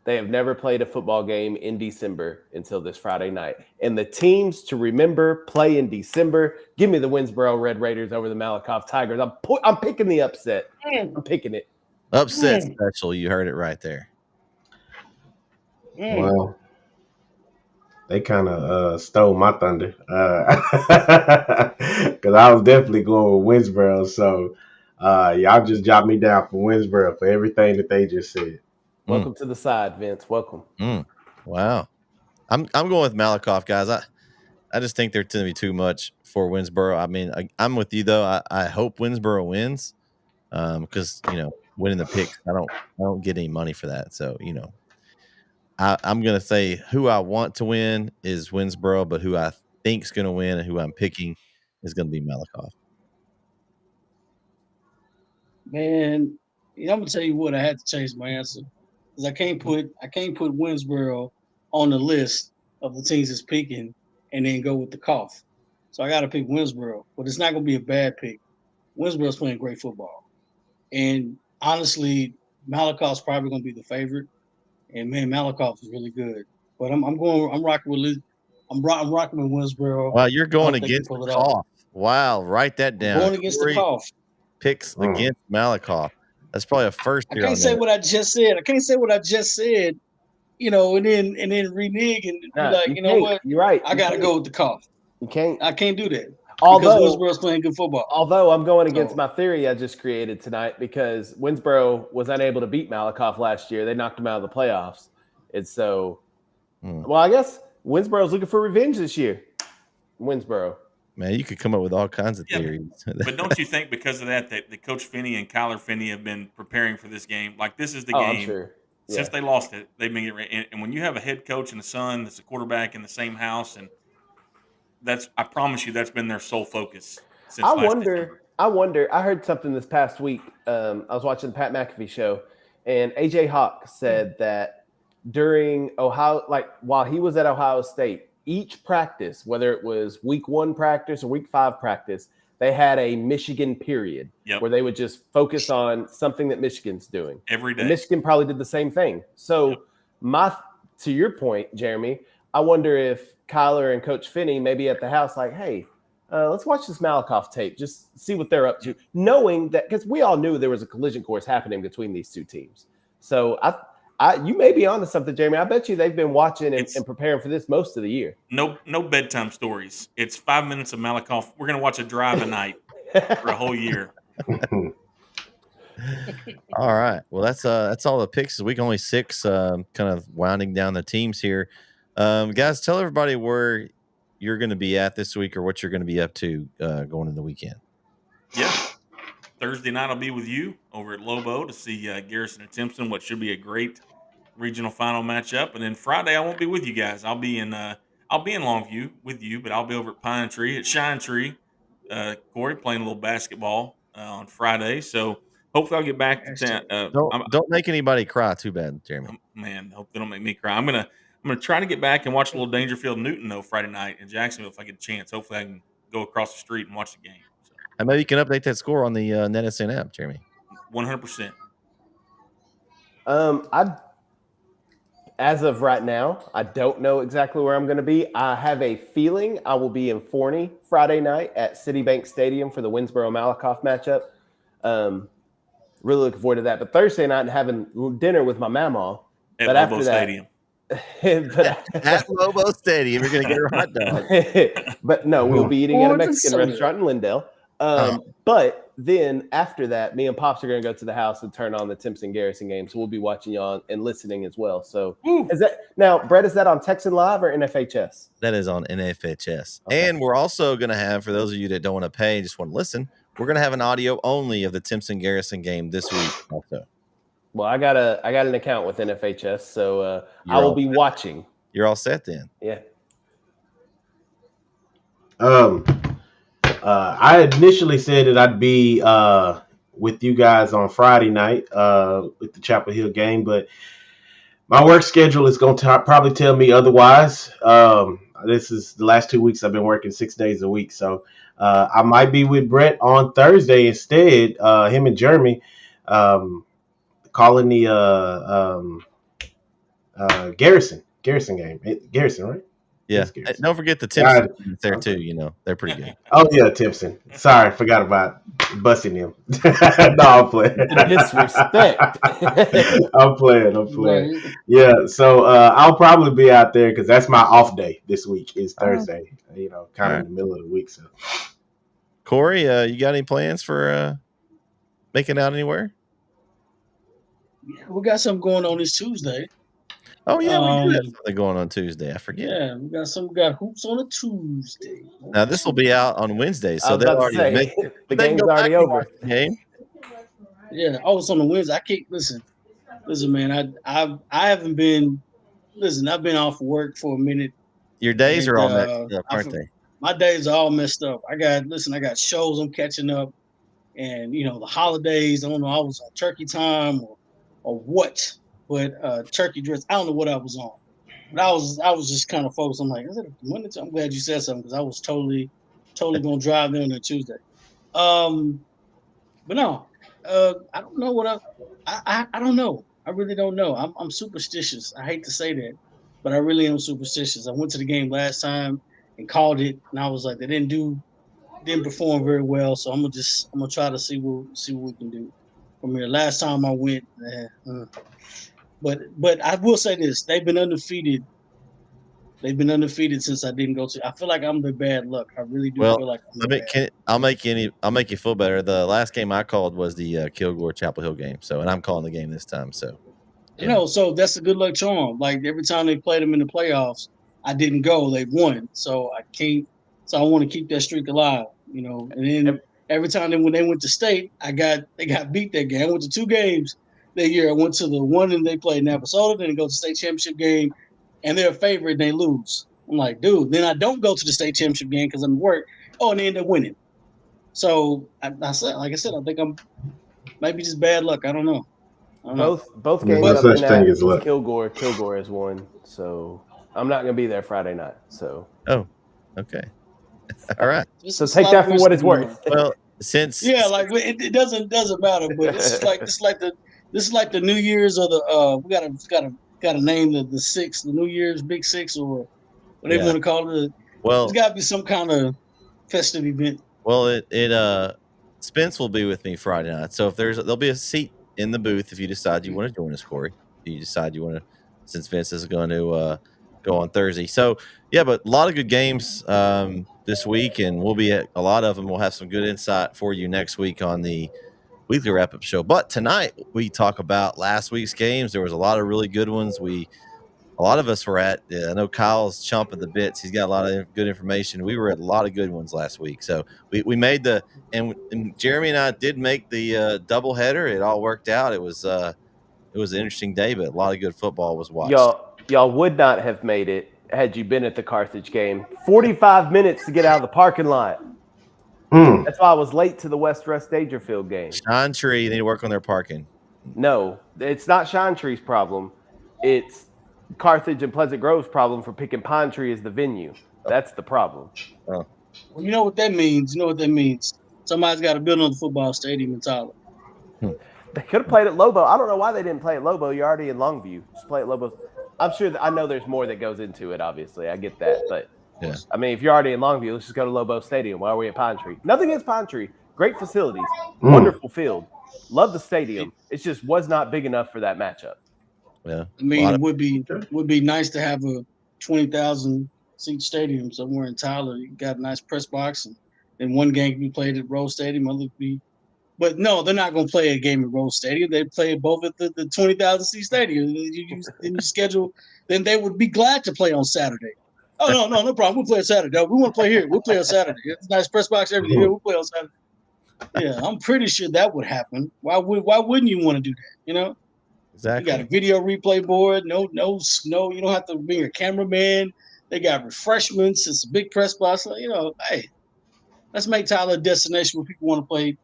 they have never played a football game in December until this Friday night. And the teams to remember play in December. Give me the Winsboro Red Raiders over the Malakoff Tigers. I'm picking the upset. I'm picking it. upset special. You heard it right there. Well, they kind of stole my thunder because I was definitely going with Winsboro. So y'all just dropped me down for Winsboro for everything that they just said. Welcome to the side, Vince. Welcome. Wow. I'm going with Malakoff, guys. I just think they're going to be too much for Winsboro. I mean, I'm with you though. I hope Winsboro wins because winning the picks, I don't get any money for that. So I'm going to say who I want to win is Winsboro, but who I think's going to win and who I'm picking is going to be Malakoff. Man, I'm gonna tell you what, I had to change my answer because I can't put Winsboro on the list of the teams that's picking and then go with the cough. So I got to pick Winsboro, but it's not gonna be a bad pick. Winsboro's playing great football, and honestly, Malakoff's probably gonna be the favorite. And man, Malakoff is really good. But I'm rocking with I'm rocking with Winsboro. Wow, you're I going hope they can against pull the it off. cough. Wow, write that I'm down. going against the Corey cough. picks Mm. against Malakoff. That's probably a first I here can't on say that. what I just said. I can't say what I just said, and then renege and be Nah, like, you you know can't. what? You're right. I gotta go with the cough. You can't. I can't do that because Although Westboro's playing good football. I'm going against So my theory I just created tonight because Winsboro was unable to beat Malakoff last year. They knocked him out of the playoffs. And so, well, I guess Winsboro's looking for revenge this year. Winsboro. Man, you could come up with all kinds of Yeah, theories. but don't you think because of that Coach Finney and Kyler Finney have been preparing for this game? Like this is the Oh, I'm game. sure. Since Yeah. they lost it, they've been getting ready. And when you have a head coach and a son that's a quarterback in the same house, and I promise you, that's been their sole focus since I last December. wonder. I heard something this past week. I was watching the Pat McAfee show, and AJ Hawk said that during Ohio, like while he was at Ohio State, each practice, whether it was week 1 practice or week 5 practice, they had a Michigan period where they would just focus on something that Michigan's doing every day. And Michigan probably did the same thing. So to your point, Jeremy, I wonder if Kyler and Coach Finney maybe at the house like, hey, let's watch this Malakoff tape, just see what they're up to, knowing that because we all knew there was a collision course happening between these two teams. So you may be onto something, Jeremy. I bet you they've been watching and preparing for this most of the year. No bedtime stories. It's 5 minutes of Malakoff. We're going to watch a drive a night for a whole year. All right. Well, that's all the picks this week. Only 6. Kind of winding down the teams here. Guys, tell everybody where you're going to be at this week or what you're going to be up to going into the weekend. Yeah. Thursday night I'll be with you over at Lobo to see Garrison and Timpson, what should be a great regional final matchup. And then Friday I won't be with you guys. I'll be in Longview with you, but I'll be over at Pine Tree at Shine Tree. Corey playing a little basketball on Friday. So hopefully I'll get back to town. Don't make anybody cry too bad, Jeremy. Man, hope they don't make me cry. I'm gonna try to get back and watch a little Dangerfield Newton though Friday night in Jacksonville if I get a chance. Hopefully I can go across the street and watch the game. So And maybe you can update that score on the NETSN app, Jeremy. 100%. As of right now, I don't know exactly where I'm going to be. I have a feeling I will be in Forney Friday night at Citibank Stadium for the Winsboro-Malakoff matchup. Really looking forward to that. But Thursday night, having dinner with my mama. At Lobo Stadium. At Lobo Stadium, you're going to get her hot dog. But no, we'll be eating at a Mexican restaurant in Lindale. But then after that, me and Pops are going to go to the house and turn on the Timpson Garrison game. So we'll be watching y'all and listening as well. So Brett, is that on Texan Live or NFHS? That is on NFHS. Okay. And we're also going to have, for those of you that don't want to pay, just want to listen, we're going to have an audio only of the Timpson Garrison game this week also. Well, I got an account with NFHS, so I will be watching. You're all set then. Yeah. I initially said that I'd be with you guys on Friday night with the Chapel Hill game, but my work schedule is going to probably tell me otherwise. This is the last 2 weeks I've been working 6 days a week, so I might be with Brett on Thursday instead. Him and Jeremy calling the Garrison game. Garrison, right? Yeah. Don't forget the Timpson there too. You know, they're pretty good. Oh yeah, Timpson. Sorry, forgot about busting him. No, I'm playing. Disrespect. I'm playing. Right. Yeah, so I'll probably be out there because that's my off day this week. Is Thursday. You know, kind of in the middle of the week. So, Corey, you got any plans for making out anywhere? Yeah, we got something going on this Tuesday. Oh yeah, we do have something going on Tuesday. I forget. Yeah, we got hoops on a Tuesday. Now this will be out on Wednesday, so they'll already the game's already over. Game. Yeah, it's on the Wednesday. I can't listen, man. I haven't been. Listen, I've been off work for a minute. Your days are all messed up, aren't they? My days are all messed up. I got shows I'm catching up, and the holidays. I don't know. I was on turkey time or what. But turkey dress, I don't know what I was on. But I was just kind of focused. I'm like, I'm glad you said something because I was totally gonna drive in on Tuesday. But no, I don't know what I don't know. I really don't know. I'm superstitious. I hate to say that, but I really am superstitious. I went to the game last time and called it, and I was like, they didn't perform very well. So I'm gonna try to see what we can do from here. Last time I went. But I will say this: they've been undefeated. They've been undefeated since I didn't go to. I feel like I'm the bad luck. I really do feel like I'll make you feel better. The last game I called was the Kilgore Chapel Hill game. So, and I'm calling the game this time. So, so that's a good luck charm. Like every time they played them in the playoffs, I didn't go. They won, so I can't. So I want to keep that streak alive. And then every time when they went to state, they got beat that game. I went to 2 games that year. I went to the one and they played Navasota, then go to the state championship game, and they're a favorite and they lose. I'm like, dude, then I don't go to the state championship game because I'm at work. Oh, and they end up winning. So I said, I think I'm maybe just bad luck. I don't know. Both games up in that Kilgore has won. So I'm not gonna be there Friday night. So okay. All right. So take that for what it's worth. Well, like it doesn't matter, but this is like the New Year's or the we gotta name the six, the New Year's Big Six or whatever you want to call it. Well, there's got to be some kind of festive event. Well, Spence will be with me Friday night, so if there'll be a seat in the booth if you decide you want to join us, Corey. If you decide you want to, since Vince is going to go on Thursday. So yeah, but a lot of good games this week, and we'll be at a lot of them. We'll have some good insight for you next week on the weekly wrap-up show. But tonight we talk about last week's games. There was a lot of really good ones. A lot of us were at. I know Kyle's chomping the bits. He's got a lot of good information. We were at a lot of good ones last week. So we made and Jeremy and I did make the double header. It all worked out. It was an interesting day, but a lot of good football was watched. Y'all would not have made it had you been at the Carthage game. 45 minutes to get out of the parking lot. That's why I was late to the West Russ Dangerfield game. Shine Tree, they need to work on their parking. No, it's not Shine Tree's problem. It's Carthage and Pleasant Grove's problem for picking Pine Tree as the venue. That's the problem. Well, you know what that means. Somebody's got to build another football stadium in Tyler. They could have played at Lobo. I don't know why they didn't play at Lobo. You're already in Longview. Just play at Lobo. I'm sure I know there's more that goes into it, obviously. I get that. But, I mean, if you're already in Longview, let's just go to Lobo Stadium. Why are we at Pine Tree? Nothing against Pine Tree. Great facilities. Wonderful field. Love the stadium. It just was not big enough for that matchup. Yeah. I mean, it would be nice to have a 20,000 seat stadium somewhere in Tyler. You got a nice press box, and then one game can be played at Rose Stadium. But no, they're not going to play a game at Rose Stadium. They play both at the 20,000 seat stadium. You schedule. Then they would be glad to play on Saturday. Oh no problem. We'll play on Saturday. We want to play here. We'll play on Saturday. It's a nice press box every year. We'll play on Saturday. Yeah, I'm pretty sure that would happen. Why wouldn't you want to do that? Exactly. You got a video replay board. No snow. You don't have to bring a cameraman. They got refreshments. It's a big press box. Hey, let's make Tyler a destination where people want to play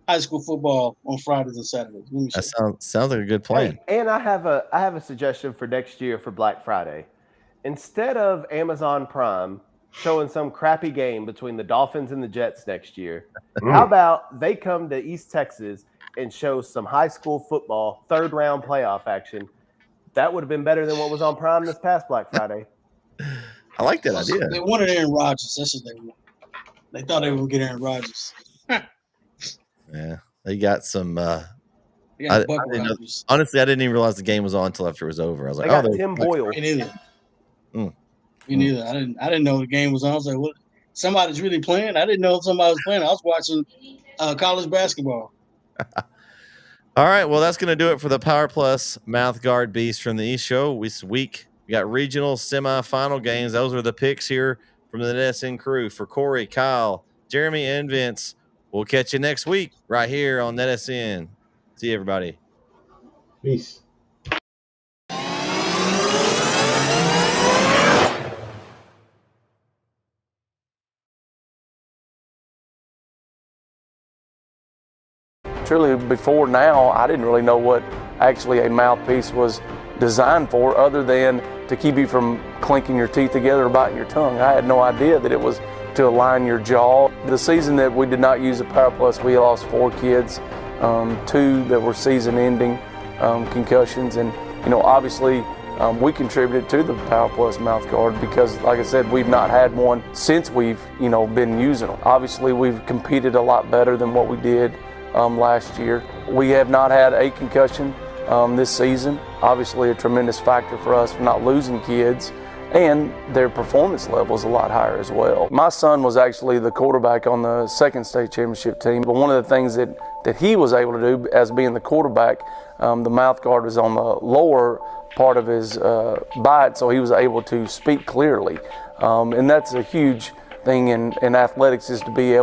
high school football on Fridays and Saturdays. That sounds like a good plan. Hey, and I have a suggestion for next year for Black Friday. Instead of Amazon Prime showing some crappy game between the Dolphins and the Jets next year, how about they come to East Texas and show some high school football third-round playoff action? That would have been better than what was on Prime this past Black Friday. I like that idea. They wanted Aaron Rodgers. That's what they want. They thought they were going to get Aaron Rodgers. Yeah, they got some. Honestly, I didn't even realize the game was on until after it was over. I was like, they got Tim Boyle. Me neither. I didn't know the game was on. I was like, what? Somebody's really playing? I didn't know somebody was playing. I was watching college basketball. All right, well, that's going to do it for the Power Plus Mouth Guard Beast from the East Show. This week, we got regional semifinal games. Those are the picks here from the NETSN crew. For Corey, Kyle, Jeremy, and Vince, we'll catch you next week right here on NETSN. See you, everybody. Peace. Truly, before now, I didn't really know what actually a mouthpiece was designed for, other than to keep you from clinking your teeth together or biting your tongue. I had no idea that it was to align your jaw. The season that we did not use a Power Plus, we lost 4 kids, 2 that were season-ending concussions, and obviously we contributed to the Power Plus mouth guard because, like I said, we've not had one since we've been using them. Obviously, we've competed a lot better than what we did last year. We have not had a concussion this season. Obviously a tremendous factor for us for not losing kids, and their performance level is a lot higher as well. My son was actually the quarterback on the second state championship team, but one of the things that he was able to do as being the quarterback, the mouth guard was on the lower part of his bite, so he was able to speak clearly, and that's a huge thing in athletics, is to be able